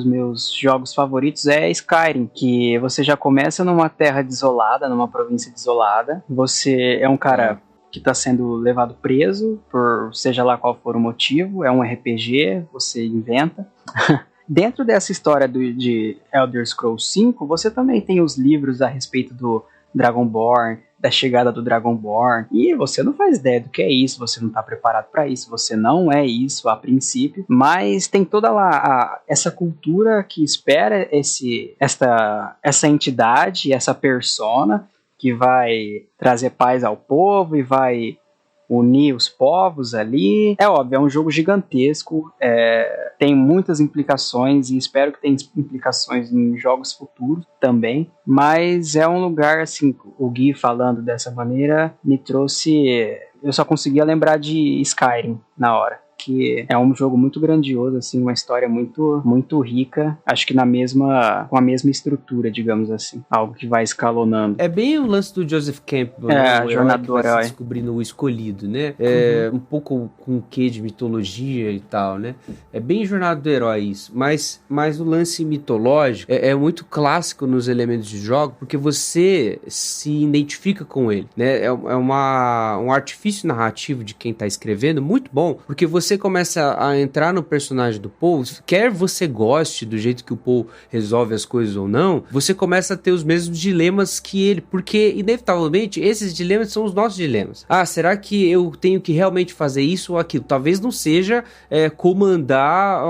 meus jogos favoritos é Skyrim, que você já começa numa terra desolada, numa província desolada, você é um cara que está sendo levado preso por seja lá qual for o motivo, é um RPG, você inventa. Dentro dessa história de Elder Scrolls V, você também tem os livros a respeito do Dragonborn, da chegada do Dragonborn, e você não faz ideia do que é isso, você não está preparado para isso, você não é isso a princípio, mas tem toda lá essa cultura que espera essa entidade, essa persona que vai trazer paz ao povo e vai unir os povos ali. É óbvio, é um jogo gigantesco, tem muitas implicações e espero que tenha implicações em jogos futuros também, mas é um lugar, assim, o Gui falando dessa maneira me trouxe, eu só conseguia lembrar de Skyrim na hora, que é um jogo muito grandioso, assim, uma história muito, muito rica, acho que com a mesma estrutura, digamos assim, algo que vai escalonando. É bem o lance do Joseph Campbell, a jornada do herói, descobrindo o escolhido, né? Um pouco com o quê de mitologia e tal, né? É bem jornada do herói isso, mas o lance mitológico é muito clássico nos elementos de jogo, porque você se identifica com ele, né? É um artifício narrativo de quem tá escrevendo muito bom, porque você começa a entrar no personagem do Paul, quer você goste do jeito que o Paul resolve as coisas ou não, você começa a ter os mesmos dilemas que ele, porque inevitavelmente esses dilemas são os nossos dilemas. Será que eu tenho que realmente fazer isso ou aquilo? Talvez não seja comandar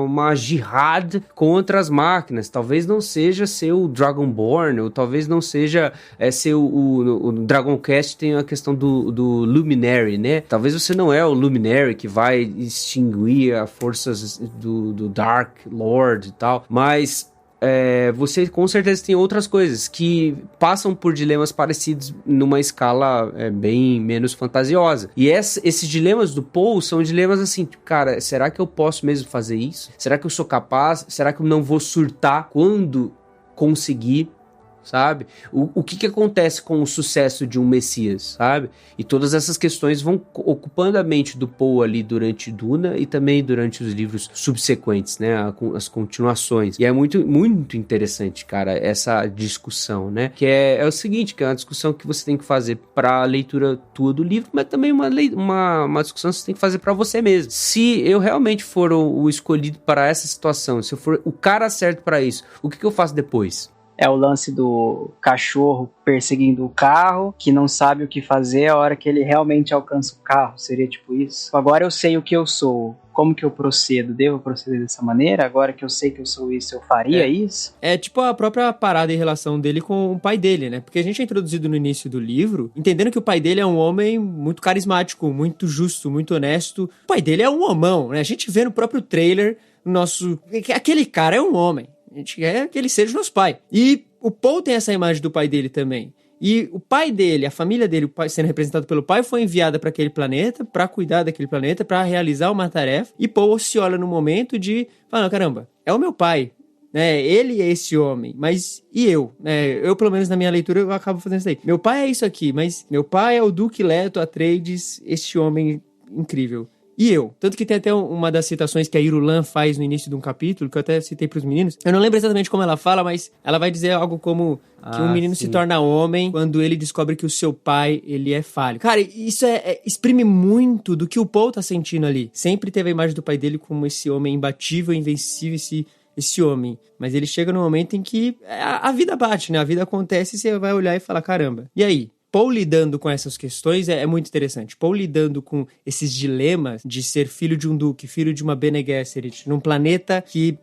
uma jihad contra as máquinas, talvez não seja ser o Dragonborn, ou talvez não seja ser o Dragoncast tem a questão do Luminary, né? Talvez você não é o Luminary que vai extinguir as forças do Dark Lord e tal, mas você com certeza tem outras coisas que passam por dilemas parecidos numa escala bem menos fantasiosa. E esses dilemas do Paul são dilemas assim, cara, será que eu posso mesmo fazer isso? Será que eu sou capaz? Será que eu não vou surtar quando conseguir? Sabe? O que acontece com o sucesso de um Messias, sabe? E todas essas questões vão ocupando a mente do Paul ali durante Duna e também durante os livros subsequentes, né? As continuações. E é muito, muito interessante, cara, essa discussão, né? Que é o seguinte, que é uma discussão que você tem que fazer pra leitura tua do livro, mas também uma discussão que você tem que fazer pra você mesmo. Se eu realmente for o escolhido para essa situação, se eu for o cara certo pra isso, o que eu faço depois? É o lance do cachorro perseguindo o carro, que não sabe o que fazer a hora que ele realmente alcança o carro. Seria tipo isso. Agora eu sei o que eu sou. Como que eu procedo? Devo proceder dessa maneira? Agora que eu sei que eu sou isso, eu faria isso? É tipo a própria parada em relação dele com o pai dele, né? Porque a gente é introduzido no início do livro, entendendo que o pai dele é um homem muito carismático, muito justo, muito honesto. O pai dele é um homão, né? A gente vê no próprio trailer, aquele cara é um homem. A gente quer que ele seja o nosso pai. E o Paul tem essa imagem do pai dele também. E o pai dele, a família dele, o pai, sendo representado pelo pai, foi enviada para aquele planeta, para cuidar daquele planeta, para realizar uma tarefa. E Paul se olha no momento de falar, caramba, é o meu pai, né? Ele é esse homem, mas e eu? Eu, pelo menos na minha leitura, eu acabo fazendo isso aí. Meu pai é isso aqui, mas meu pai é o Duque Leto Atreides, este homem incrível. E eu. Tanto que tem até uma das citações que a Irulan faz no início de um capítulo, que eu até citei pros meninos. Eu não lembro exatamente como ela fala, mas ela vai dizer algo como que um menino se torna homem quando ele descobre que o seu pai, ele é falho. Cara, isso exprime muito do que o Paul tá sentindo ali. Sempre teve a imagem do pai dele como esse homem imbatível, invencível, esse homem. Mas ele chega num momento em que a vida bate, né? A vida acontece e você vai olhar e falar, caramba, e aí? Paul lidando com essas questões é muito interessante. Paul lidando com esses dilemas de ser filho de um duque, filho de uma Bene Gesserit, num planeta que,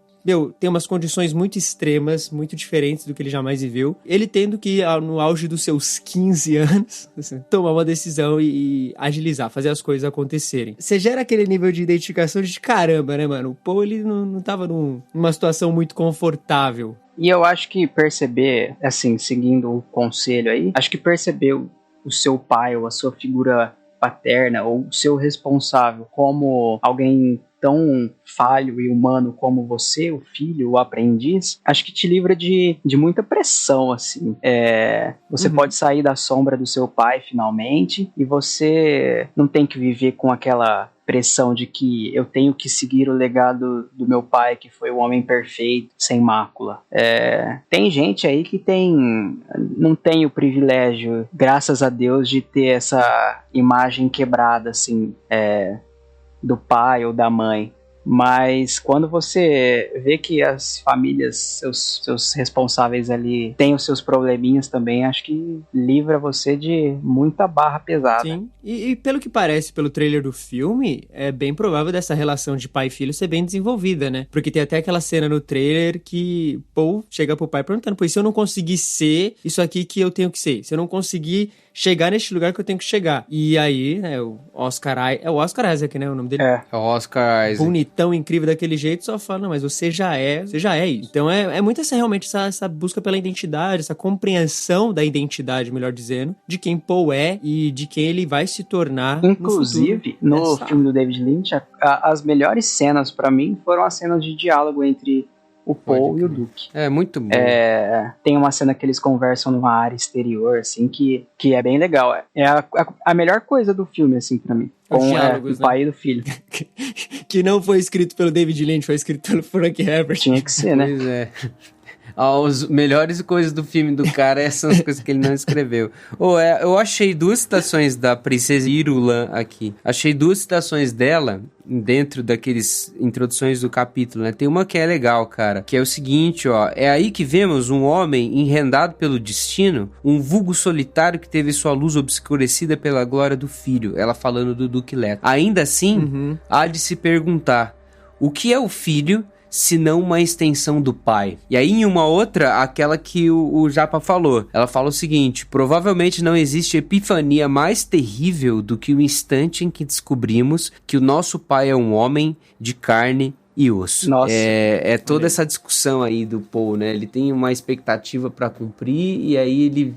tem umas condições muito extremas, muito diferentes do que ele jamais viveu. Ele tendo que, no auge dos seus 15 anos, assim, tomar uma decisão e agilizar, fazer as coisas acontecerem. Você gera aquele nível de identificação de caramba, né, mano? O Paul, ele não tava numa situação muito confortável. E eu acho que perceber, assim, seguindo o conselho aí, acho que perceber o seu pai ou a sua figura paterna ou o seu responsável como alguém tão falho e humano como você, o filho, o aprendiz, acho que te livra de muita pressão, assim. Você pode sair da sombra do seu pai, finalmente, e você não tem que viver com aquela pressão de que eu tenho que seguir o legado do meu pai, que foi o homem perfeito, sem mácula. Tem gente aí que não tem o privilégio, graças a Deus, de ter essa imagem quebrada, assim, do pai ou da mãe. Mas quando você vê que as famílias, seus responsáveis ali, têm os seus probleminhas também, acho que livra você de muita barra pesada. Sim, e pelo que parece, pelo trailer do filme, é bem provável dessa relação de pai e filho ser bem desenvolvida, né? Porque tem até aquela cena no trailer que Paul chega pro pai perguntando, pô, se eu não conseguir ser isso aqui que eu tenho que ser, se eu não conseguir chegar neste lugar que eu tenho que chegar. E aí, né, o Oscar Isaac, né, o nome dele? É o Oscar Isaac. Bonitão, incrível daquele jeito, só fala, não, mas você já é isso. Então é muito realmente essa busca pela identidade, essa compreensão da identidade, melhor dizendo, de quem Paul é e de quem ele vai se tornar. Inclusive, no filme do David Lynch, as melhores cenas pra mim foram as cenas de diálogo entre o Paul e o Duke. É muito bom. Tem uma cena que eles conversam numa área exterior, assim, que é bem legal. É a melhor coisa do filme, assim, pra mim. Com o pai e do filho. Que não foi escrito pelo David Lynch, foi escrito pelo Frank Herbert. Tinha que ser, né? Pois é. As melhores coisas do filme do cara são as coisas que ele não escreveu. Eu achei 2 citações da Princesa Irulan aqui. Achei 2 citações dela dentro daqueles introduções do capítulo, né? Tem uma que é legal, cara, que é o seguinte, ó. É aí que vemos um homem enredado pelo destino, um vulgo solitário que teve sua luz obscurecida pela glória do filho. Ela falando do Duque Leto. Ainda assim, há de se perguntar, o que é o filho se não uma extensão do pai? E aí em uma outra, aquela que o Japa falou, ela fala o seguinte, provavelmente não existe epifania mais terrível do que o instante em que descobrimos que o nosso pai é um homem de carne e osso. Nossa. É toda essa discussão aí do Paul, né? Ele tem uma expectativa pra cumprir e aí ele...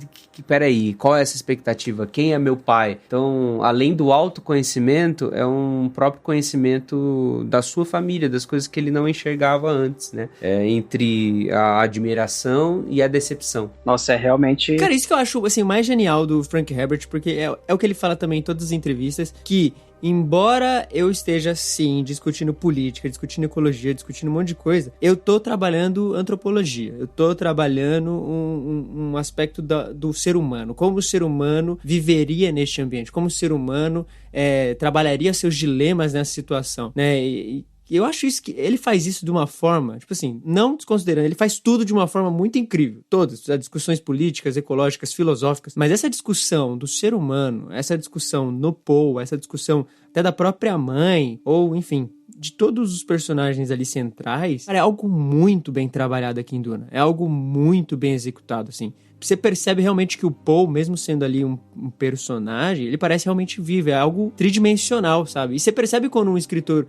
Peraí, qual é essa expectativa? Quem é meu pai? Então, além do autoconhecimento, é um próprio conhecimento da sua família, das coisas que ele não enxergava antes, né? Entre a admiração e a decepção. Nossa, é realmente... Cara, isso que eu acho, assim, mais genial do Frank Herbert, porque é o que ele fala também em todas as entrevistas, que embora eu esteja, sim, discutindo política, discutindo ecologia, discutindo um monte de coisa, eu tô trabalhando antropologia, eu tô trabalhando um aspecto do ser humano, como o ser humano viveria neste ambiente, como o ser humano trabalharia seus dilemas nessa situação, né? E eu acho isso que ele faz isso de uma forma, tipo assim, não desconsiderando, ele faz tudo de uma forma muito incrível. Todas as discussões políticas, ecológicas, filosóficas, mas essa discussão do ser humano, essa discussão no Paul, essa discussão até da própria mãe, ou enfim, de todos os personagens ali centrais, cara, é algo muito bem trabalhado aqui em Duna. É algo muito bem executado, assim. Você percebe realmente que o Paul, mesmo sendo ali um personagem, ele parece realmente vivo, é algo tridimensional, sabe? E você percebe quando um escritor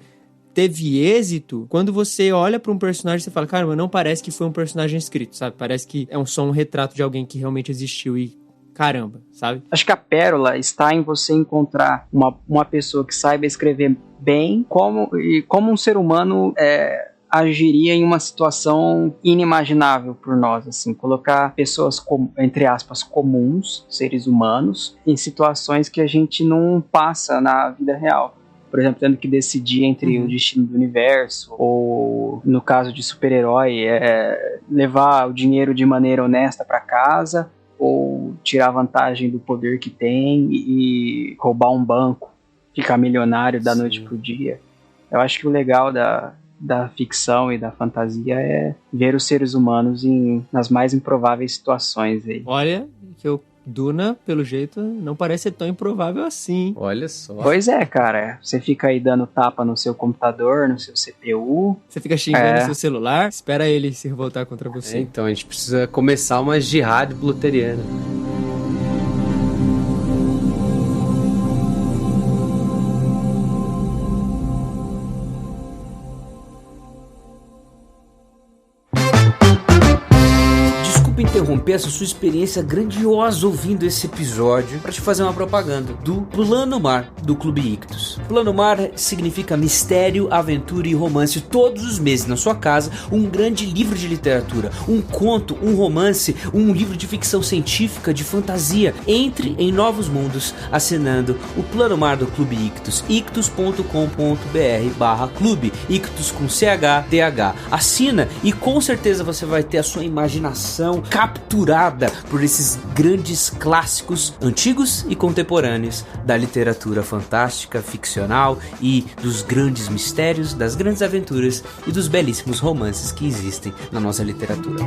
teve êxito, quando você olha pra um personagem, você fala, cara, mas não parece que foi um personagem escrito, sabe? Parece que é só um retrato de alguém que realmente existiu e caramba, sabe? Acho que a pérola está em você encontrar uma pessoa que saiba escrever bem como um ser humano agiria em uma situação inimaginável por nós, assim, colocar pessoas, entre aspas, comuns, seres humanos, em situações que a gente não passa na vida real. Por exemplo, tendo que decidir entre o destino do universo, ou, no caso de super-herói, levar o dinheiro de maneira honesta para casa, ou tirar vantagem do poder que tem e roubar um banco, ficar milionário da noite pro dia. Eu acho que o legal da ficção e da fantasia é ver os seres humanos nas mais improváveis situações aí. Olha, que o Duna, pelo jeito, não parece ser tão improvável assim. Olha só. Pois é, cara. Você fica aí dando tapa no seu computador, no seu CPU. Você fica xingando seu celular, espera ele se revoltar contra você. Então, a gente precisa começar uma jihad bluteriana. Interromper essa sua experiência grandiosa ouvindo esse episódio para te fazer uma propaganda do Plano Mar do Clube Ictus. Plano Mar significa mistério, aventura e romance todos os meses na sua casa, um grande livro de literatura, um conto, um romance, um livro de ficção científica, de fantasia. Entre em novos mundos assinando o Plano Mar do Clube Ictus, ictus.com.br/clube, Ictus com CH-TH. Assina e com certeza você vai ter a sua imaginação capturada por esses grandes clássicos antigos e contemporâneos da literatura fantástica, ficcional e dos grandes mistérios, das grandes aventuras e dos belíssimos romances que existem na nossa literatura.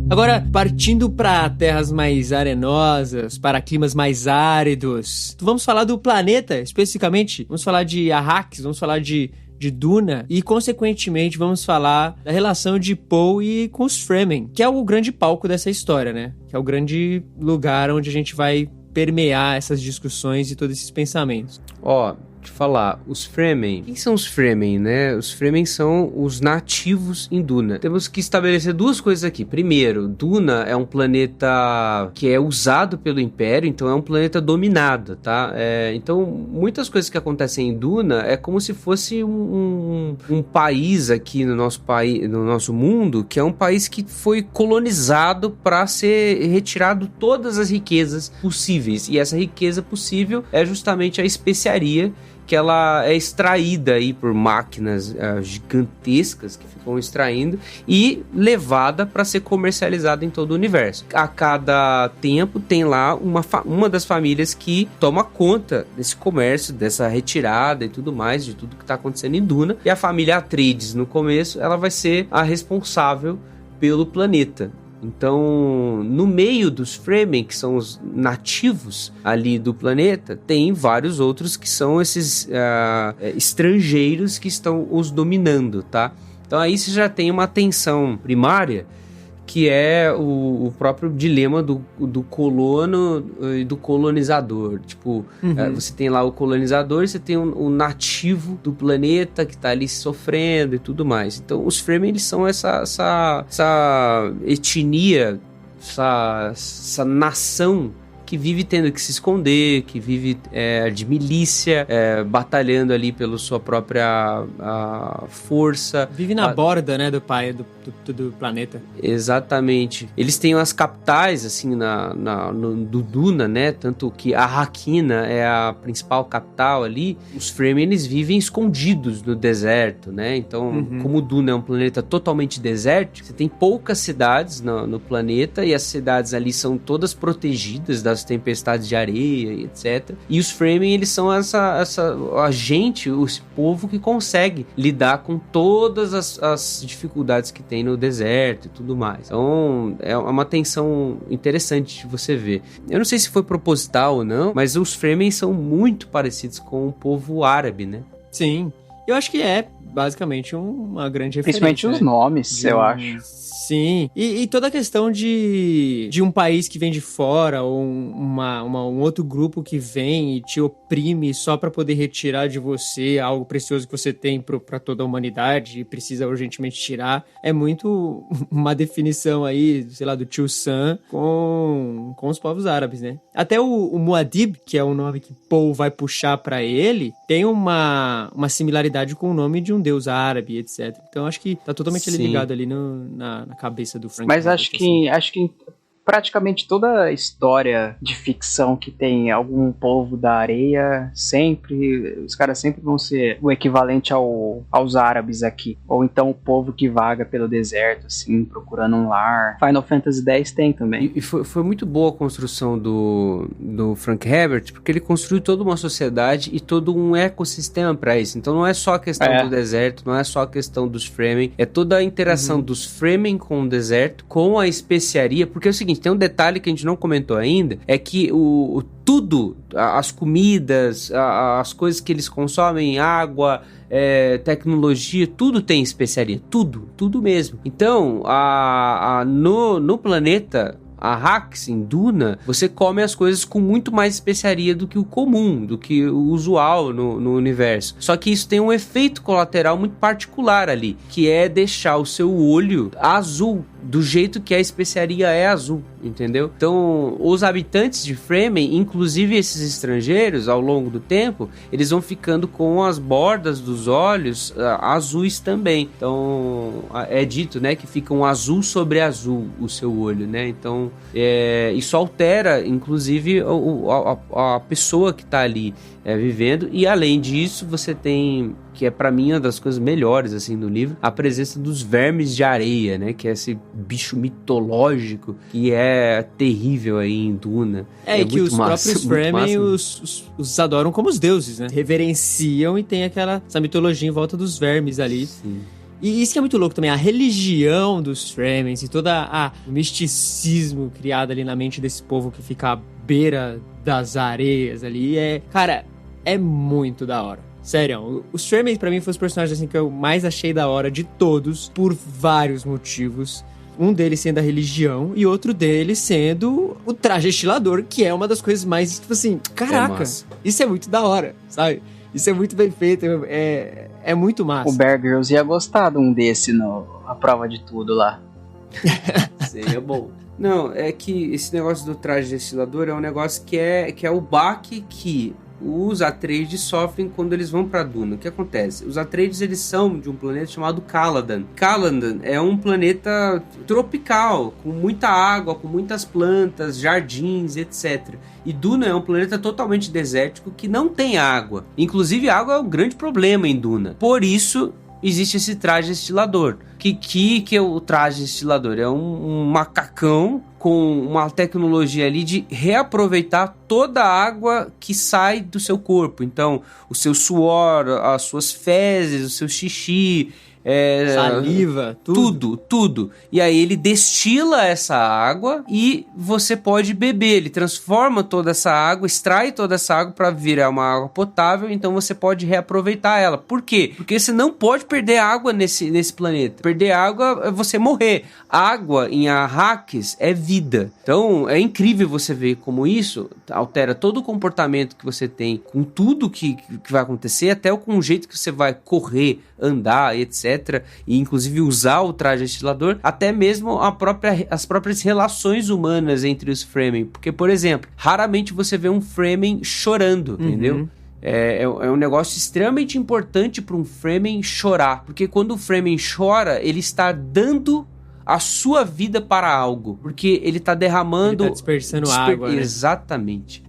Agora, partindo para terras mais arenosas, para climas mais áridos, vamos falar do planeta, especificamente. Vamos falar de Arrakis, vamos falar de Duna e, consequentemente, vamos falar da relação de Poe e com os Fremen, que é o grande palco dessa história, né? Que é o grande lugar onde a gente vai permear essas discussões e todos esses pensamentos. Te falar, os Fremen, quem são os Fremen, né? Os Fremen são os nativos em Duna. Temos que estabelecer duas coisas aqui. Primeiro, Duna é um planeta que é usado pelo Império, então é um planeta dominado, tá? Então, muitas coisas que acontecem em Duna é como se fosse um país aqui no nosso mundo, que é um país que foi colonizado para ser retirado todas as riquezas possíveis. E essa riqueza possível é justamente a especiaria, que ela é extraída aí por máquinas gigantescas que ficam extraindo e levada para ser comercializada em todo o universo. A cada tempo tem lá uma das famílias que toma conta desse comércio, dessa retirada e tudo mais, de tudo que está acontecendo em Duna. E a família Atreides, no começo, ela vai ser a responsável pelo planeta. Então, no meio dos Fremen, que são os nativos ali do planeta, tem vários outros que são esses estrangeiros que estão os dominando, tá? Então aí você já tem uma tensão primária, que é o próprio dilema do colono e do colonizador. Tipo, você tem lá o colonizador, você tem o nativo do planeta que tá ali sofrendo e tudo mais. Então, os Fremen, eles são essa etnia, essa nação que vive tendo que se esconder, que vive de milícia, batalhando ali pela sua própria força. Vive na borda, né, do planeta. Exatamente. Eles têm as capitais, assim, do Duna, né, tanto que a Arrakina é a principal capital ali. Os Fremen, eles vivem escondidos no deserto, né, então, como o Duna é um planeta totalmente desértico, você tem poucas cidades no planeta, e as cidades ali são todas protegidas das tempestades de areia e etc. E os Fremen, eles são esse povo que consegue lidar com todas as dificuldades que tem no deserto e tudo mais. Então, é uma tensão interessante de você ver. Eu não sei se foi proposital ou não, mas os Fremen são muito parecidos com o povo árabe, né? Sim. Eu acho que é basicamente uma grande referência. Principalmente os nomes, eu acho. Sim, e toda a questão de um país que vem de fora ou um outro grupo que vem e te oprime só para poder retirar de você algo precioso que você tem para toda a humanidade e precisa urgentemente tirar, é muito uma definição aí, sei lá, do Tio Sam com os povos árabes, né? Até o Muad'Dib, que é o nome que Poe vai puxar para ele, tem uma similaridade com o nome de um deus árabe, etc. Então acho que tá totalmente ligado ali na cabeça do Frank. Mas acho que praticamente toda história de ficção que tem algum povo da areia, os caras sempre vão ser o equivalente aos árabes aqui. Ou então o povo que vaga pelo deserto, assim, procurando um lar. Final Fantasy X tem também. E foi muito boa a construção do Frank Herbert, porque ele construiu toda uma sociedade e todo um ecossistema para isso. Então não é só a questão do deserto, não é só a questão dos Fremen, é toda a interação dos Fremen com o deserto, com a especiaria, porque é o seguinte, tem um detalhe que a gente não comentou ainda, é que tudo, as comidas, as coisas que eles consomem, água, tecnologia, tudo tem especiaria, tudo mesmo. Então, no planeta Arrakis, em Duna, você come as coisas com muito mais especiaria do que o comum, do que o usual no universo. Só que isso tem um efeito colateral muito particular ali, que é deixar o seu olho azul, do jeito que a especiaria é azul, entendeu? Então, os habitantes de Fremen, inclusive esses estrangeiros, ao longo do tempo, eles vão ficando com as bordas dos olhos azuis também. Então, é dito, né, que fica um azul sobre azul o seu olho, né? Então, isso altera, inclusive, a pessoa que está ali vivendo. E, além disso, você tem, que é pra mim uma das coisas melhores assim do livro, a presença dos vermes de areia, né, que é esse bicho mitológico que é terrível aí em Duna. E que os próprios Fremen os adoram como os deuses, né, reverenciam e tem essa mitologia em volta dos vermes ali. Sim. E isso que é muito louco também, a religião dos Fremen e todo o misticismo criado ali na mente desse povo que fica à beira das areias ali, cara, é muito da hora. Sério, os Fremen pra mim foram os personagens assim que eu mais achei da hora de todos, por vários motivos. Um deles sendo a religião e outro deles sendo o traje estilador, que é uma das coisas mais, tipo assim, caraca, isso é muito da hora, sabe? Isso é muito bem feito, é muito massa. O Bear Grylls ia gostar de um desse A Prova de Tudo lá. Seria bom. Não, é que esse negócio do traje destilador é um negócio que é o baque que os Atreides sofrem quando eles vão pra Duna. O que acontece? Os Atreides, eles são de um planeta chamado Caladan. Caladan é um planeta tropical, com muita água, com muitas plantas, jardins, etc. E Duna é um planeta totalmente desértico que não tem água. Inclusive, a água é um grande problema em Duna. Por isso, existe esse traje destilador. Que é o traje destilador? É um macacão com uma tecnologia ali de reaproveitar toda a água que sai do seu corpo. Então, o seu suor, as suas fezes, o seu xixi, saliva, tudo. E aí ele destila essa água e você pode beber. Ele transforma toda essa água, extrai toda essa água para virar uma água potável, então você pode reaproveitar ela. Por quê? Porque você não pode perder água nesse planeta. Perder água é você morrer. Água em Arrakis é vida. Então é incrível você ver como isso altera todo o comportamento que você tem com tudo que vai acontecer, até com o jeito que você vai correr, andar, etc. E inclusive usar o traje destilador, até mesmo as próprias relações humanas entre os Fremen. Porque, por exemplo, raramente você vê um Fremen chorando, entendeu? É um negócio extremamente importante para um Fremen chorar. Porque quando o Fremen chora, ele está dando a sua vida para algo, porque ele tá derramando... Ele tá dispersando água, né? Exatamente.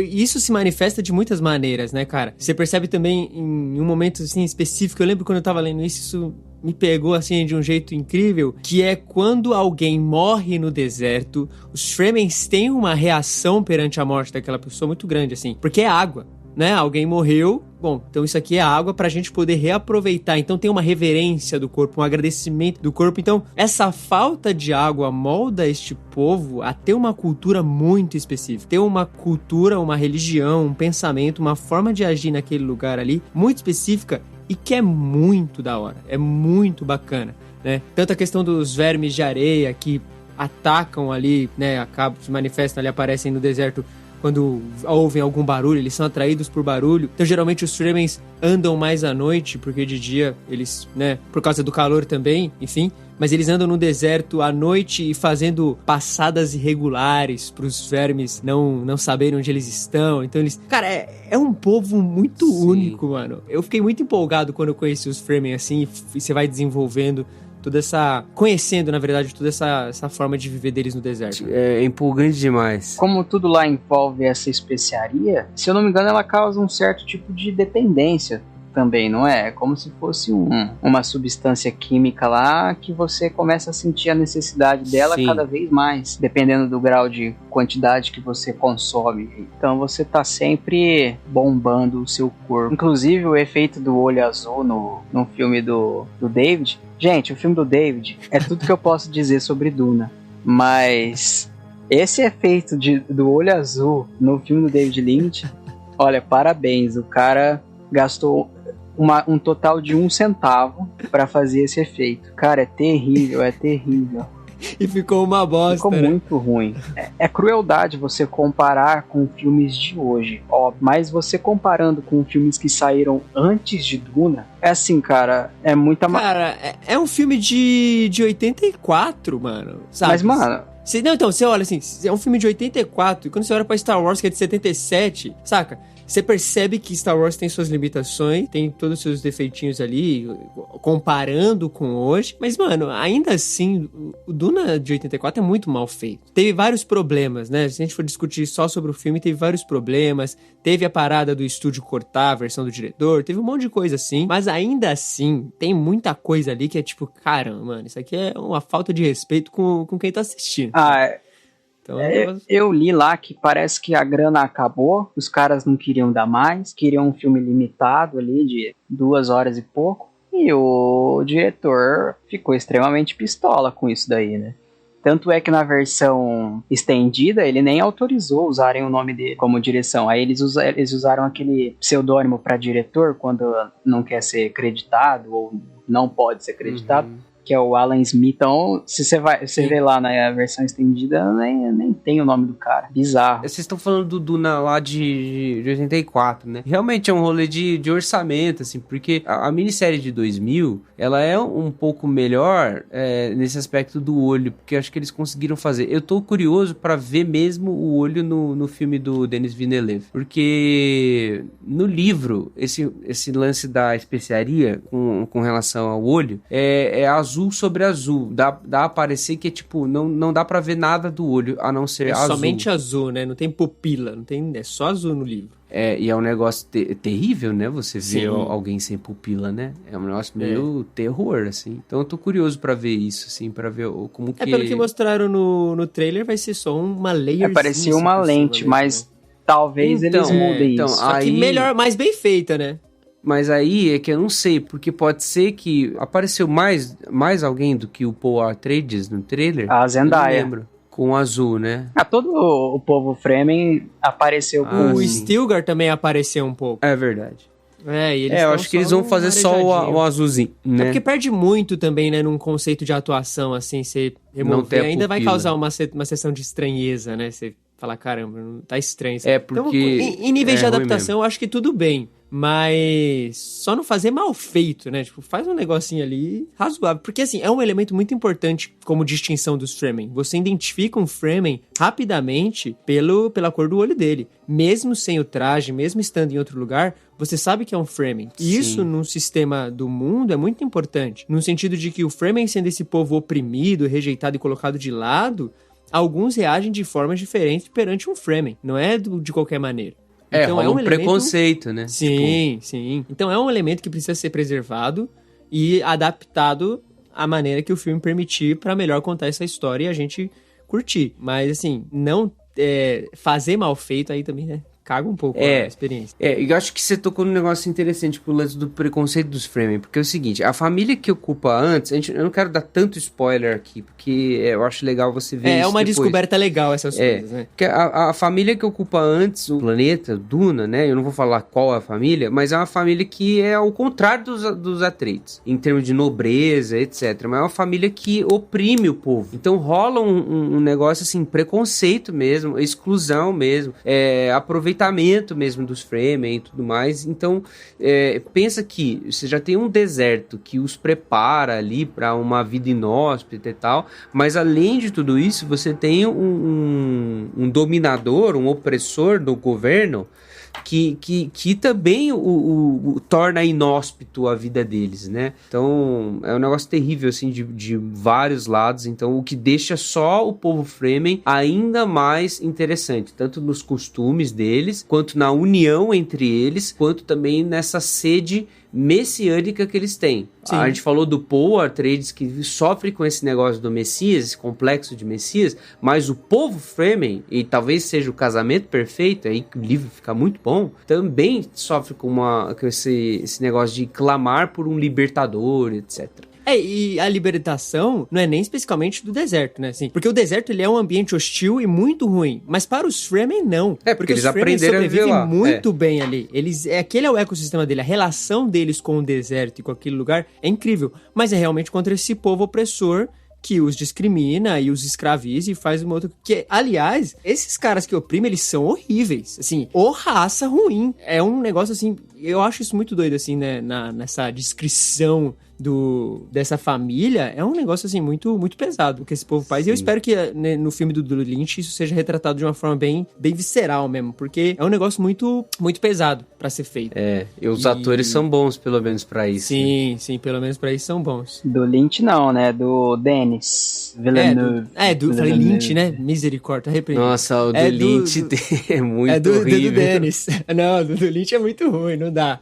Isso se manifesta de muitas maneiras, né, cara? Você percebe também em um momento, assim, específico, eu lembro quando eu tava lendo isso me pegou, assim, de um jeito incrível, que é quando alguém morre no deserto, os Fremens têm uma reação perante a morte daquela pessoa muito grande, assim, porque é água, né? Alguém morreu, bom, então isso aqui é água pra gente poder reaproveitar. Então tem uma reverência do corpo, um agradecimento do corpo. Então essa falta de água molda este povo a ter uma cultura muito específica. Ter uma cultura, uma religião, um pensamento, uma forma de agir naquele lugar ali muito específica e que é muito da hora. É muito bacana, né? Tanto a questão dos vermes de areia que atacam ali, né? Se manifestam ali, aparecem no deserto quando ouvem algum barulho, eles são atraídos por barulho. Então, geralmente, os Fremens andam mais à noite, porque de dia eles, né, por causa do calor também, enfim, mas eles andam no deserto à noite e fazendo passadas irregulares para os vermes não saberem onde eles estão. Então, eles... Cara, é um povo muito único, mano. Eu fiquei muito empolgado quando eu conheci os Fremen assim, e você vai desenvolvendo conhecendo, na verdade, toda essa forma de viver deles no deserto. É empolgante demais. Como tudo lá envolve essa especiaria, se eu não me engano, ela causa um certo tipo de dependência também, não é? É como se fosse uma substância química lá que você começa a sentir a necessidade dela Sim. cada vez mais, dependendo do grau de quantidade que você consome. Então você tá sempre bombando o seu corpo. Inclusive o efeito do olho azul no filme do David. Gente, o filme do David é tudo que eu posso dizer sobre Duna. Mas esse efeito do olho azul no filme do David Lynch, olha, parabéns. O cara gastou um total de 1 centavo pra fazer esse efeito. Cara, é terrível. E ficou uma bosta, Ficou né? muito ruim. É crueldade você comparar com filmes de hoje, óbvio. Mas você comparando com filmes que saíram antes de Duna, é assim, cara, é muita... Cara, é um filme de 84, mano. Sabe? Mas, mano... Então, você olha assim, é um filme de 84, e quando você olha pra Star Wars, que é de 77, saca? Você percebe que Star Wars tem suas limitações, tem todos os seus defeitinhos ali, comparando com hoje. Mas, mano, ainda assim, o Duna de 84 é muito mal feito. Teve vários problemas, né? Se a gente for discutir só sobre o filme, teve vários problemas. Teve a parada do estúdio cortar a versão do diretor, teve um monte de coisa assim. Mas ainda assim, tem muita coisa ali que é tipo, caramba, mano, isso aqui é uma falta de respeito com quem tá assistindo. Então, eu li lá que parece que a grana acabou, os caras não queriam dar mais, queriam um filme limitado ali de 2 horas e pouco, e o diretor ficou extremamente pistola com isso daí, né? Tanto é que na versão estendida ele nem autorizou usarem o nome dele como direção. Aí eles usaram aquele pseudônimo para diretor quando não quer ser creditado ou não pode ser creditado. Que é o Alan Smith. Então, se você vê lá na versão estendida, nem tem o nome do cara. Bizarro. Vocês estão falando do Duna lá de 84, né? Realmente é um rolê de orçamento, assim, porque a minissérie de 2000, ela é um pouco melhor nesse aspecto do olho, porque eu acho que eles conseguiram fazer. Eu tô curioso pra ver mesmo o olho no filme do Denis Villeneuve, porque no livro, esse lance da especiaria com relação ao olho, é azul sobre azul. Dá a parecer que é tipo, não dá pra ver nada do olho, a não ser azul. Somente azul, né? Não tem pupila, é só azul no livro. E é um negócio terrível, né? Você vê Sim. alguém sem pupila, né? É um negócio meio terror, assim. Então eu tô curioso pra ver isso, assim, pra ver como que... Pelo que mostraram no trailer, vai ser só uma layer. Parecia uma lente, mesmo, mas né? talvez eles mudem isso. Só que melhor, mais bem feita, né? Mas aí é que eu não sei, porque pode ser que apareceu mais alguém do que o Paul Atreides no trailer. A Zendaya. Eu não lembro. Com azul, né? Todo o povo Fremen apareceu com... O Stilgar também apareceu um pouco. É verdade. E eles eu acho que eles vão fazer só o azulzinho, né? Porque perde muito também, né, num conceito de atuação, assim, você remover, ainda vai causar uma sessão de estranheza, né? Você fala, caramba, tá estranho. Porque... Então, em níveis de adaptação, eu acho que tudo bem. Mas só não fazer mal feito, né? Tipo, faz um negocinho ali razoável. Porque, assim, é um elemento muito importante como distinção dos Fremen. Você identifica um Fremen rapidamente pela cor do olho dele. Mesmo sem o traje, mesmo estando em outro lugar, você sabe que é um Fremen. E isso, num sistema do mundo, é muito importante. No sentido de que o Fremen, sendo esse povo oprimido, rejeitado e colocado de lado, alguns reagem de formas diferentes perante um Fremen. Não é de qualquer maneira. Então, é um preconceito, né? Sim. Então é um elemento que precisa ser preservado e adaptado à maneira que o filme permitir para melhor contar essa história e a gente curtir. Mas, assim, não fazer mal feito aí também, né? Caga um pouco a experiência. Eu acho que você tocou num negócio interessante pro lance do preconceito dos Fremen, porque é o seguinte, a família que ocupa antes, eu não quero dar tanto spoiler aqui, porque eu acho legal você ver isso É uma depois. descoberta legal essas coisas, né? Porque a família que ocupa antes o planeta, Duna, né, eu não vou falar qual é a família, mas é uma família que é ao contrário dos Atreides, em termos de nobreza, etc, mas é uma família que oprime o povo. Então rola um negócio assim, preconceito mesmo, exclusão mesmo, aproveitamento aproveitamento mesmo dos Fremen e tudo mais. Então, pensa que você já tem um deserto que os prepara ali para uma vida inóspita e tal, mas além de tudo isso, você tem um dominador, um opressor do governo que também o torna inóspito a vida deles, né? Então, é um negócio terrível, assim, de vários lados. Então, o que deixa só o povo Fremen ainda mais interessante, tanto nos costumes deles, quanto na união entre eles, quanto também nessa sede messiânica que eles têm. Sim. A gente falou do Paul Atreides, que sofre com esse negócio do Messias, esse complexo de Messias, mas o povo Fremen, e talvez seja o casamento perfeito, aí que o livro fica muito bom, também sofre com esse negócio de clamar por um libertador, etc. E a libertação não é nem especificamente do deserto, né? Assim, porque o deserto, ele é um ambiente hostil e muito ruim. Mas para os Fremen, não. Porque eles os Fremen aprenderam a viver lá. muito bem ali. Aquele é o ecossistema dele. A relação deles com o deserto e com aquele lugar é incrível. Mas é realmente contra esse povo opressor que os discrimina e os escraviza e faz uma outra... Que, aliás, esses caras que oprimem, eles são horríveis. Assim, ou raça ruim. É um negócio, assim... Eu acho isso muito doido, assim, né? Nessa descrição dessa família, é um negócio, assim, muito, muito pesado que esse povo faz. Sim. E eu espero que, né, no filme do Lynch isso seja retratado de uma forma bem, bem visceral mesmo, porque é um negócio muito, muito pesado pra ser feito. E os atores são bons, pelo menos, pra isso. Sim, né? Sim, pelo menos pra isso são bons. Do Lynch não, né? Do Denis Villeneuve. Falei Lynch, né? Misericórdia, repreendi. Nossa, o do Lynch é muito horrível. Do Denis. Não, do Lynch é muito ruim, não dá.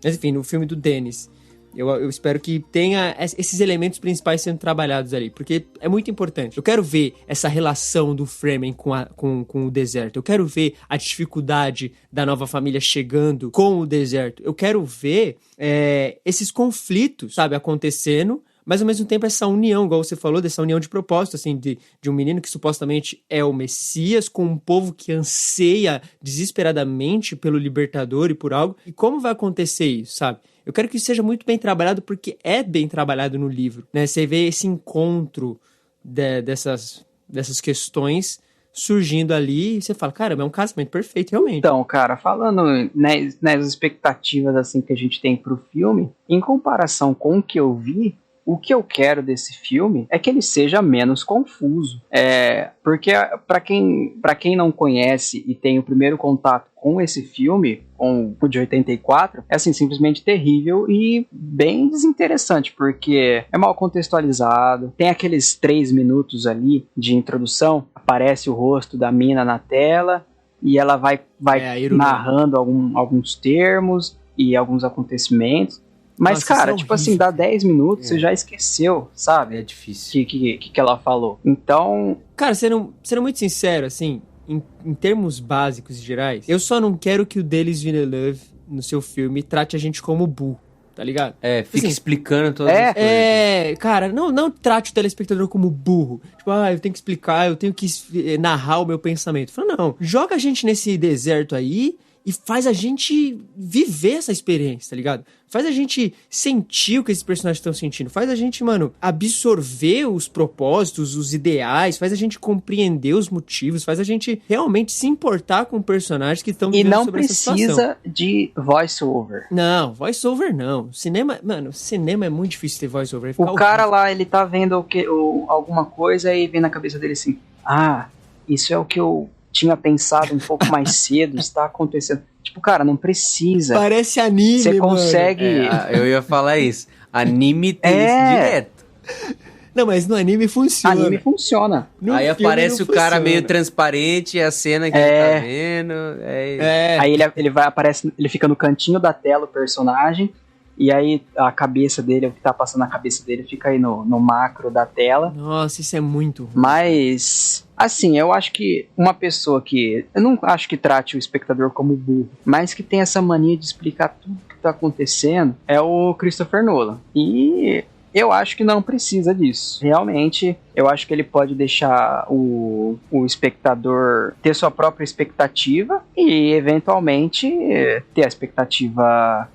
Mas enfim, no filme do Denis, eu espero que tenha esses elementos principais sendo trabalhados ali, porque é muito importante. Eu quero ver essa relação do Fremen com o deserto. Eu quero ver a dificuldade da nova família chegando com o deserto. Eu quero ver esses conflitos, sabe, acontecendo, mas ao mesmo tempo essa união, igual você falou, dessa união de propósito, assim, de um menino que supostamente é o Messias, com um povo que anseia desesperadamente pelo libertador e por algo. E como vai acontecer isso, sabe? Eu quero que isso seja muito bem trabalhado, porque é bem trabalhado no livro, né? Você vê esse encontro dessas questões surgindo ali e você fala, caramba, é um casamento perfeito, realmente. Então, cara, falando nas expectativas assim que a gente tem pro filme, em comparação com o que eu vi, o que eu quero desse filme é que ele seja menos confuso. Porque para quem não conhece e tem o primeiro contato com esse filme, com o de 84, é assim, simplesmente terrível e bem desinteressante, porque é mal contextualizado, tem aqueles 3 minutos ali de introdução, aparece o rosto da mina na tela e ela vai narrando alguns termos e alguns acontecimentos. Mas, nossa, cara, tipo assim, dá 10 minutos, você já esqueceu, sabe? É difícil. Que ela falou. Então... Cara, sendo muito sincero, assim, em termos básicos e gerais, eu só não quero que o Denis Villeneuve, no seu filme, trate a gente como burro, tá ligado? Fica assim, explicando todas as coisas. Cara, não trate o telespectador como burro. Tipo, eu tenho que explicar, eu tenho que narrar o meu pensamento. Fala, não, joga a gente nesse deserto aí e faz a gente viver essa experiência, tá ligado? Faz a gente sentir o que esses personagens estão sentindo. Faz a gente, mano, absorver os propósitos, os ideais. Faz a gente compreender os motivos. Faz a gente realmente se importar com personagens que estão vivendo sobre essa situação. E não precisa de voice-over. Não, voice-over não. Cinema é muito difícil ter voice-over. O cara lá, ele tá vendo alguma coisa e vem na cabeça dele assim, isso é o que eu tinha pensado um pouco mais cedo, está acontecendo. Tipo, cara, não precisa. Parece anime, você consegue... eu ia falar isso. Anime tem isso direto. Não, mas no anime funciona. Anime funciona. Aí aparece o cara meio transparente e a cena que ele tá vendo. Aí ele fica no cantinho da tela, o personagem, e aí a cabeça dele, o que tá passando na cabeça dele, fica aí no macro da tela. Nossa, isso é muito ruim. Mas, assim, eu acho que uma pessoa que... Eu não acho que trate o espectador como burro, mas que tem essa mania de explicar tudo que tá acontecendo, é o Christopher Nolan. E eu acho que não precisa disso. Realmente, eu acho que ele pode deixar o espectador ter sua própria expectativa e, eventualmente, ter a expectativa...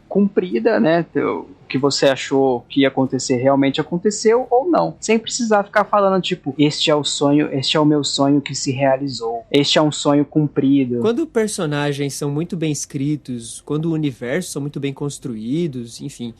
cumprida, né? O que você achou que ia acontecer realmente aconteceu ou não. Sem precisar ficar falando, tipo, este é o meu sonho que se realizou. Este é um sonho cumprido. Quando personagens são muito bem escritos, quando o universo são muito bem construídos, enfim,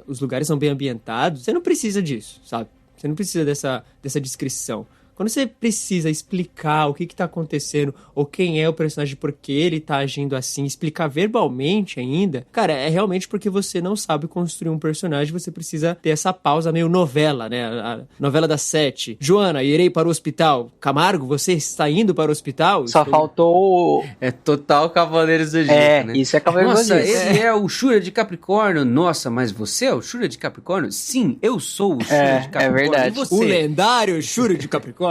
os lugares são bem ambientados, você não precisa disso, sabe? Você não precisa dessa descrição. Quando você precisa explicar o que tá acontecendo, ou quem é o personagem, por que ele tá agindo assim, explicar verbalmente ainda, cara, é realmente porque você não sabe construir um personagem, você precisa ter essa pausa meio novela, né? A novela das 7. Joana, irei para o hospital. Camargo, você está indo para o hospital? Só faltou... É total Cavaleiros do Egito, né? Isso é Cavaleiros do Egito. Nossa, ele é o Shura de Capricórnio. Nossa, mas você é o Shura de Capricórnio? Sim, eu sou o Shura de Capricórnio. É verdade. E você? O lendário Shura de Capricórnio.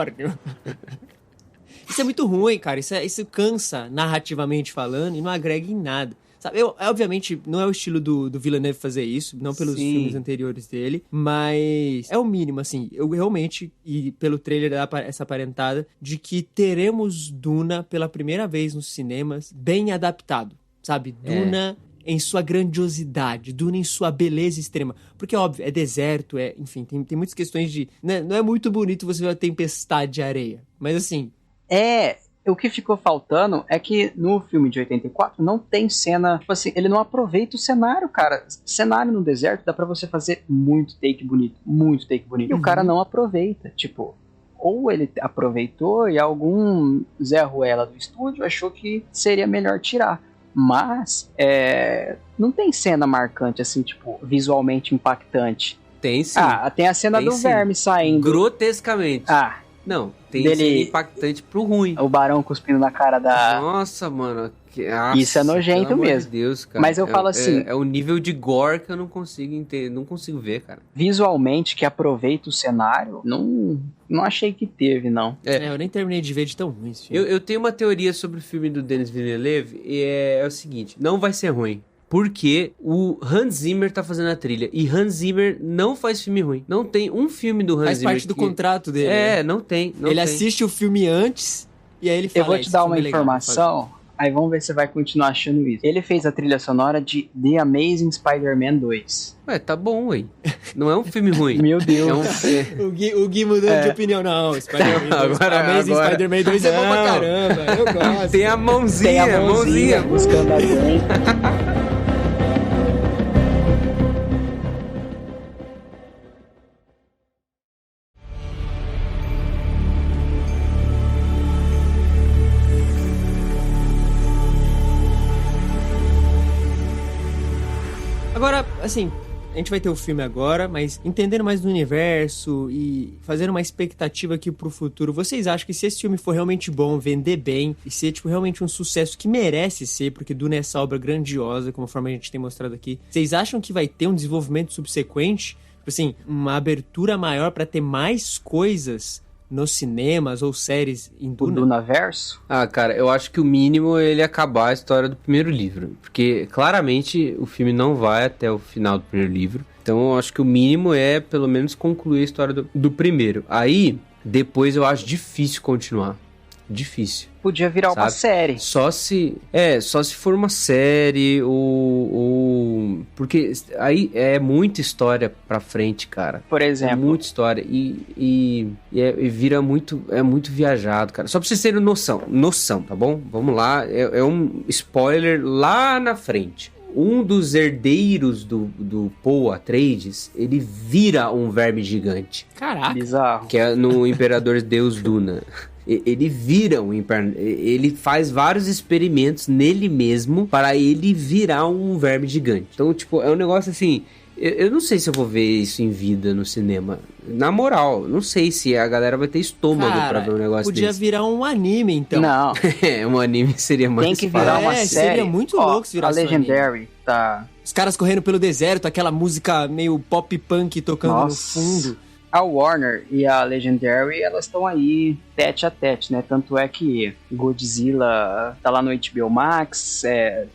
Isso é muito ruim, cara. Isso cansa narrativamente falando e não agrega em nada. Sabe, obviamente, não é o estilo do Villeneuve fazer isso, não pelos filmes anteriores dele, mas é o mínimo, assim. Eu realmente, e pelo trailer dá essa aparentada, de que teremos Duna pela primeira vez nos cinemas bem adaptado, sabe? Duna em sua grandiosidade, Duna em sua beleza extrema. Porque, óbvio, é deserto, enfim, tem muitas questões de... Né, não é muito bonito você ver uma tempestade de areia, mas assim... O que ficou faltando é que no filme de 84 não tem cena, tipo assim, ele não aproveita o cenário, cara. Cenário no deserto dá pra você fazer muito take bonito. E o cara não aproveita, tipo... Ou ele aproveitou e algum Zé Ruela do estúdio achou que seria melhor tirar. Mas não tem cena marcante, assim, tipo, visualmente impactante. Tem sim. Tem a cena do verme saindo. Grotescamente. Não, tem cena impactante pro ruim. O barão cuspindo na cara da... Nossa, mano. Isso é nojento mesmo. De Deus, cara. Mas eu falo assim... É o nível de gore que eu não consigo entender, não consigo ver, cara. Visualmente, que aproveita o cenário, não achei que teve, não. Eu nem terminei de ver de tão ruim esse filme. Eu tenho uma teoria sobre o filme do Denis Villeneuve, e é o seguinte, não vai ser ruim. Porque o Hans Zimmer tá fazendo a trilha. E Hans Zimmer não faz filme ruim. Não tem um filme do Hans Zimmer. Faz parte do contrato dele. Né? Não tem. Ele assiste o filme antes e aí ele fala... Eu vou te dar uma informação, aí vamos ver se você vai continuar achando isso. Ele fez a trilha sonora de The Amazing Spider-Man 2. Ué, tá bom, ué. Não é um filme ruim. Meu Deus. O Gui mudou de opinião. Não, Spider-Man 2. Amazing Spider-Man 2 é bom pra caramba. Eu gosto. Tem a mãozinha. Buscando a gente. Agora, assim, a gente vai ter o filme agora, mas entendendo mais do universo e fazendo uma expectativa aqui pro futuro, vocês acham que se esse filme for realmente bom, vender bem e ser, tipo, realmente um sucesso que merece ser, porque Duna é essa obra grandiosa, conforme a gente tem mostrado aqui, vocês acham que vai ter um desenvolvimento subsequente? Tipo assim, uma abertura maior pra ter mais coisas nos cinemas ou séries em Duna? O Dunaverso? Cara, eu acho que o mínimo é ele acabar a história do primeiro livro. Porque, claramente, o filme não vai até o final do primeiro livro. Então, eu acho que o mínimo é, pelo menos, concluir a história do primeiro. Aí, depois eu acho difícil continuar. Difícil. Podia virar uma série. Só se for uma série ou... Porque aí é muita história pra frente, cara. Por exemplo. É muita história e vira muito... É muito viajado, cara. Só pra vocês terem noção, tá bom? Vamos lá. É um spoiler lá na frente. Um dos herdeiros do Paul Atreides, ele vira um verme gigante. Caraca. Bizarro. Que é no Imperador Deus Duna. Ele vira ele faz vários experimentos nele mesmo para ele virar um verme gigante. Então, tipo, é um negócio assim... Eu não sei se eu vou ver isso em vida no cinema. Na moral, não sei se a galera vai ter estômago pra ver um negócio desse. Podia virar um anime, então. Não. Um anime seria mais Tem que virar uma série. Seria muito louco se virasse a Legendary tá... Os caras correndo pelo deserto, aquela música meio pop punk tocando no fundo. A Warner e a Legendary, elas estão aí tete a tete, né? Tanto é que Godzilla tá lá no HBO Max,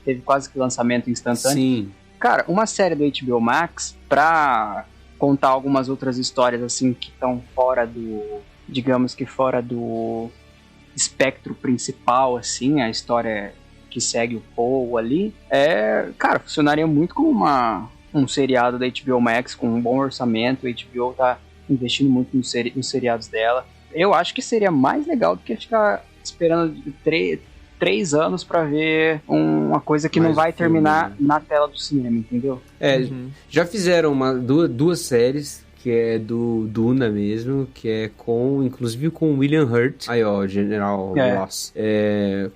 teve quase que lançamento instantâneo. Sim. Cara, uma série do HBO Max pra contar algumas outras histórias, assim, que estão fora do... Digamos que fora do espectro principal, assim, a história que segue o Paul ali, cara, funcionaria muito como um seriado da HBO Max com um bom orçamento. A HBO tá investindo muito nos seriados dela. Eu acho que seria mais legal do que ficar esperando 3 anos pra ver uma coisa que não vai terminar na tela do cinema, entendeu? Já fizeram duas séries, que é do Duna mesmo, que é inclusive com o William Hurt. Aí, ó, General Ross.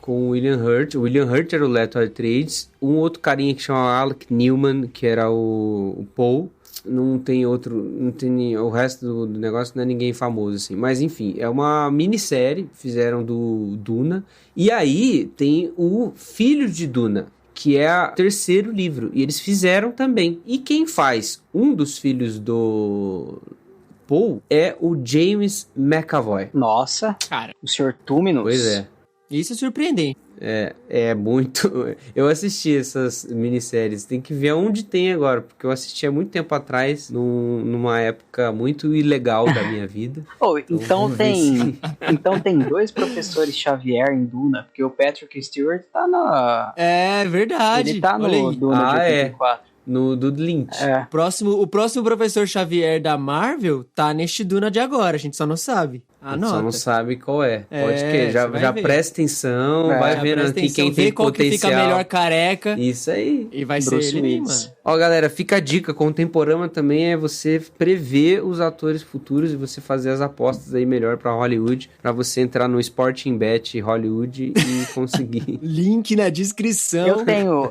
Com o William Hurt. O William Hurt era o Leto Atreides. Um outro carinha que chama Alec Newman, que era o Paul. Não tem o resto do negócio não é ninguém famoso, assim. Mas, enfim, é uma minissérie, fizeram do Duna. E aí, tem o filho de Duna, que é o 3º livro. E eles fizeram também. E quem faz um dos filhos do Paul é o James McAvoy. Nossa, Cara, o Sr. Túminos. Pois é. isso é surpreendente. É muito... Eu assisti essas minisséries. Tem que ver onde tem agora, porque eu assisti há muito tempo atrás, numa época muito ilegal da minha vida. Então tem 2 professores Xavier em Duna, porque o Patrick Stewart tá na... É verdade. Ele tá no Olha aí. Duna de 84. No do Lynch. O próximo professor Xavier da Marvel tá neste Duna de agora, a gente só não sabe. Anota. Só não sabe qual é. Pode que já presta atenção, vai vendo aqui quem tem qual potencial. Que fica melhor careca. Isso aí. E vai Bruce ser ele, Willis. mano. Ó, galera, fica a dica, contemporânea também é você prever os atores futuros e você fazer as apostas aí melhor pra Hollywood, pra você entrar no Sporting Bet Hollywood e conseguir. Link na descrição.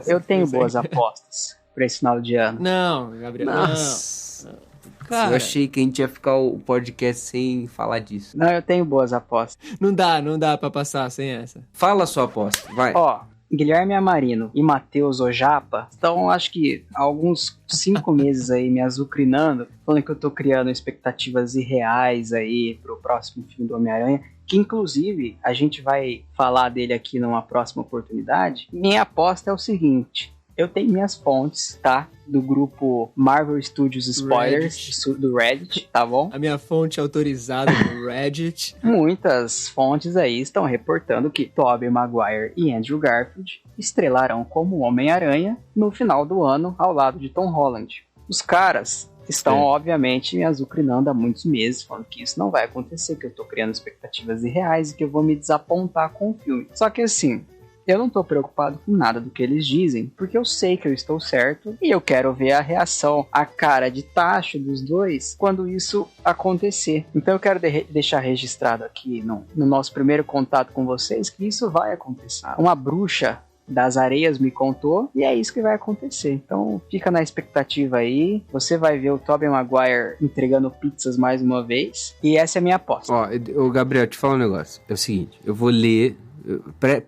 Eu tenho boas apostas pra esse final de ano. Não, Gabriel, Nossa. não. Cara, Eu achei que a gente ia ficar o podcast sem falar disso. Não, eu tenho boas apostas. não dá pra passar sem essa. Fala a sua aposta, vai. Ó, Guilherme Amarino e Matheus Ojapa estão, acho que, há alguns 5 meses aí me azucrinando, falando que eu tô criando expectativas irreais aí pro próximo filme do Homem-Aranha, que inclusive a gente vai falar dele aqui numa próxima oportunidade. Minha aposta é o seguinte: eu tenho minhas fontes, tá? Do grupo Marvel Studios Spoilers, do Reddit, tá bom? A minha fonte autorizada do Reddit. Muitas fontes aí estão reportando que Tobey Maguire e Andrew Garfield estrelarão como Homem-Aranha no final do ano, ao lado de Tom Holland. Os caras estão, obviamente, me azucrinando há muitos meses, falando que isso não vai acontecer, que eu tô criando expectativas irreais e que eu vou me desapontar com o filme. Só que assim, eu não tô preocupado com nada do que eles dizem, porque eu sei que eu estou certo e eu quero ver a reação, a cara de tacho dos dois quando isso acontecer. Então eu quero deixar registrado aqui no nosso primeiro contato com vocês que isso vai acontecer. Uma bruxa das areias me contou e é isso que vai acontecer. Então fica na expectativa aí. Você vai ver o Tobey Maguire entregando pizzas mais uma vez e essa é a minha aposta. Ó, Gabriel, te falar um negócio. É o seguinte, eu vou ler...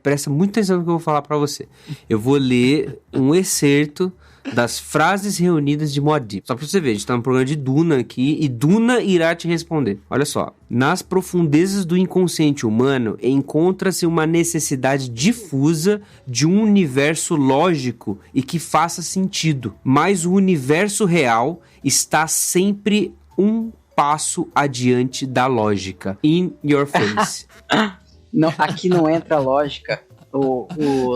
Presta muita atenção no que eu vou falar pra você. Eu vou ler um excerto das frases reunidas de Muad'Dib. Só pra você ver, a gente tá no programa de Duna aqui e Duna irá te responder. Olha só. Nas profundezas do inconsciente humano encontra-se uma necessidade difusa de um universo lógico e que faça sentido. Mas o universo real está sempre um passo adiante da lógica. In your face. Não, aqui não entra lógica. O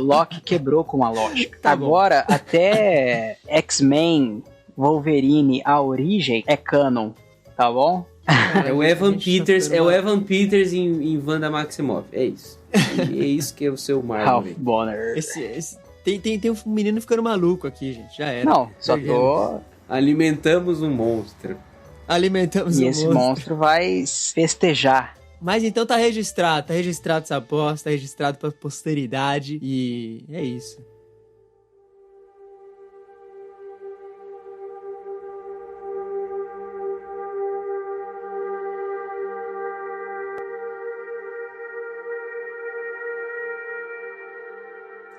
Loki quebrou com a lógica. Agora, até X-Men, Wolverine, a origem é canon, tá bom? É o Evan Peters em Wanda Maximoff. É isso. É isso que é o seu Marvel. Ralph Bonner. Tem um menino ficando maluco aqui, gente. Já era. Não, só tô... Alimentamos um monstro. Alimentamos E um esse monstro. monstro vai festejar. Mas então tá registrado essa aposta, tá registrado pra posteridade e é isso.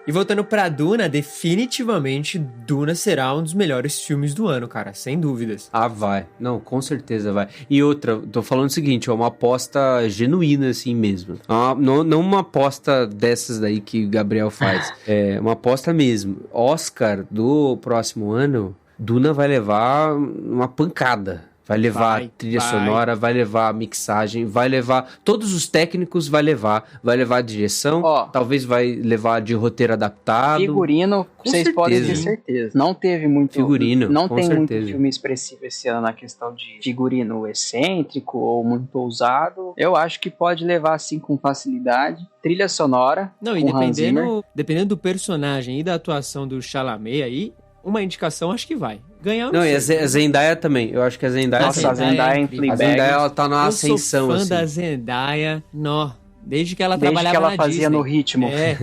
E voltando pra Duna, definitivamente Duna será um dos melhores filmes do ano, cara, sem dúvidas. Ah, vai. Não, com certeza vai. E outra, tô falando o seguinte, é uma aposta genuína assim mesmo. Não uma aposta dessas daí que o Gabriel faz. É uma aposta mesmo. Oscar do próximo ano, Duna vai levar uma pancada. Vai levar Vai, a trilha vai. sonora, vai levar a mixagem, vai levar todos os técnicos, vai levar a direção, Ó. talvez vai levar de roteiro adaptado. Figurino, Com vocês podem ter certeza. certeza. Não teve muito. Figurino, Não com tem muito certeza. filme expressivo esse ano na questão de figurino excêntrico ou muito ousado. Eu acho que pode levar assim com facilidade. Trilha sonora. Não, e com Hans Zimmer. dependendo do personagem e da atuação do Chalamet aí, uma indicação acho que vai. Ganhar Não, e a sei. Zendaya também. Eu acho que a Zendaya... Nossa, a Zendaya Zendaya é em incrível. A Fleabag. Zendaya, ela tá na Eu ascensão, sou fã assim. da Zendaya, desde que ela Desde trabalhava que ela na fazia Disney. no Ritmo. É,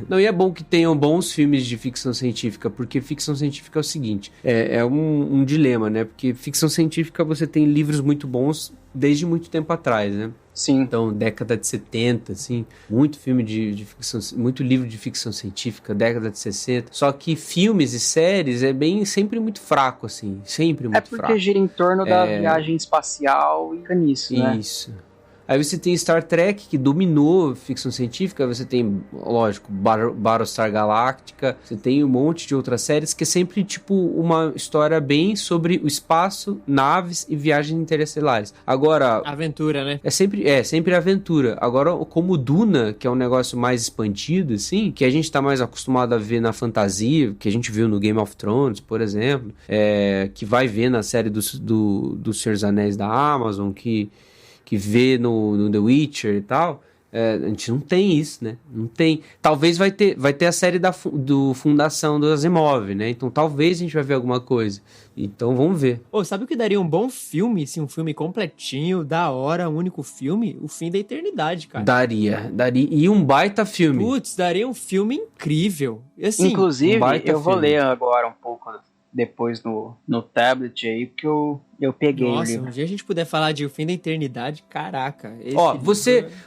Não, e é bom que tenham bons filmes de ficção científica, porque ficção científica é o seguinte, é um dilema, né? Porque ficção científica você tem livros muito bons desde muito tempo atrás, né? Sim. Então, década de 70, assim, muito filme de ficção, muito livro de ficção científica, década de 60. Só que filmes e séries é sempre muito fraco, assim, sempre É muito porque fraco. gira em torno da viagem espacial e fica nisso, né? Isso. Aí você tem Star Trek, que dominou ficção científica, você tem, lógico, Battlestar Galactica, você tem um monte de outras séries que é sempre, tipo, uma história bem sobre o espaço, naves e viagens interestelares. Agora, aventura, né? é sempre aventura. Agora, como Duna, que é um negócio mais expandido, assim, que a gente tá mais acostumado a ver na fantasia, que a gente viu no Game of Thrones, por exemplo, que vai ver na série do Senhor dos Anéis da Amazon, que vê no The Witcher e tal, a gente não tem isso, né? Não tem. Talvez vai ter a série do Fundação do Asimov, né? Então talvez a gente vai ver alguma coisa. Então vamos ver. Ô, sabe o que daria um bom filme, assim, um filme completinho, da hora, um único filme? O Fim da Eternidade, cara. Daria. E um baita filme. Putz, daria um filme incrível. E, assim, Inclusive, um baita eu vou filme. ler agora um pouco depois no tablet aí, porque eu peguei o nossa, livro. um dia a gente puder falar de O Fim da Eternidade, caraca. Esse Ó, livro-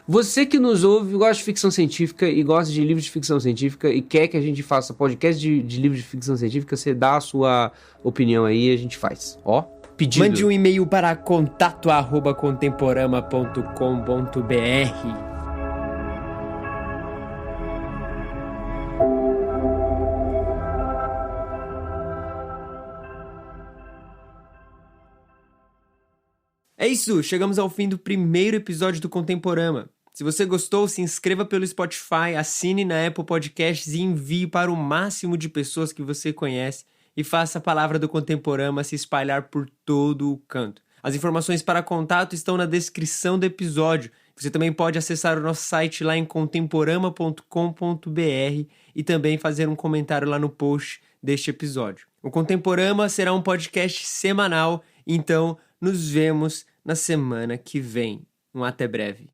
você que nos ouve, gosta de ficção científica e gosta de livros de ficção científica e quer que a gente faça podcast de livros de ficção científica, você dá a sua opinião aí e a gente faz. Ó, pedido. Mande um e-mail para contato@contemporama.com.br. É isso, chegamos ao fim do primeiro episódio do Contemporama. Se você gostou, se inscreva pelo Spotify, assine na Apple Podcasts e envie para o máximo de pessoas que você conhece e faça a palavra do Contemporama se espalhar por todo o canto. As informações para contato estão na descrição do episódio. Você também pode acessar o nosso site lá em contemporama.com.br e também fazer um comentário lá no post deste episódio. O Contemporama será um podcast semanal, então nos vemos na semana que vem. Até breve.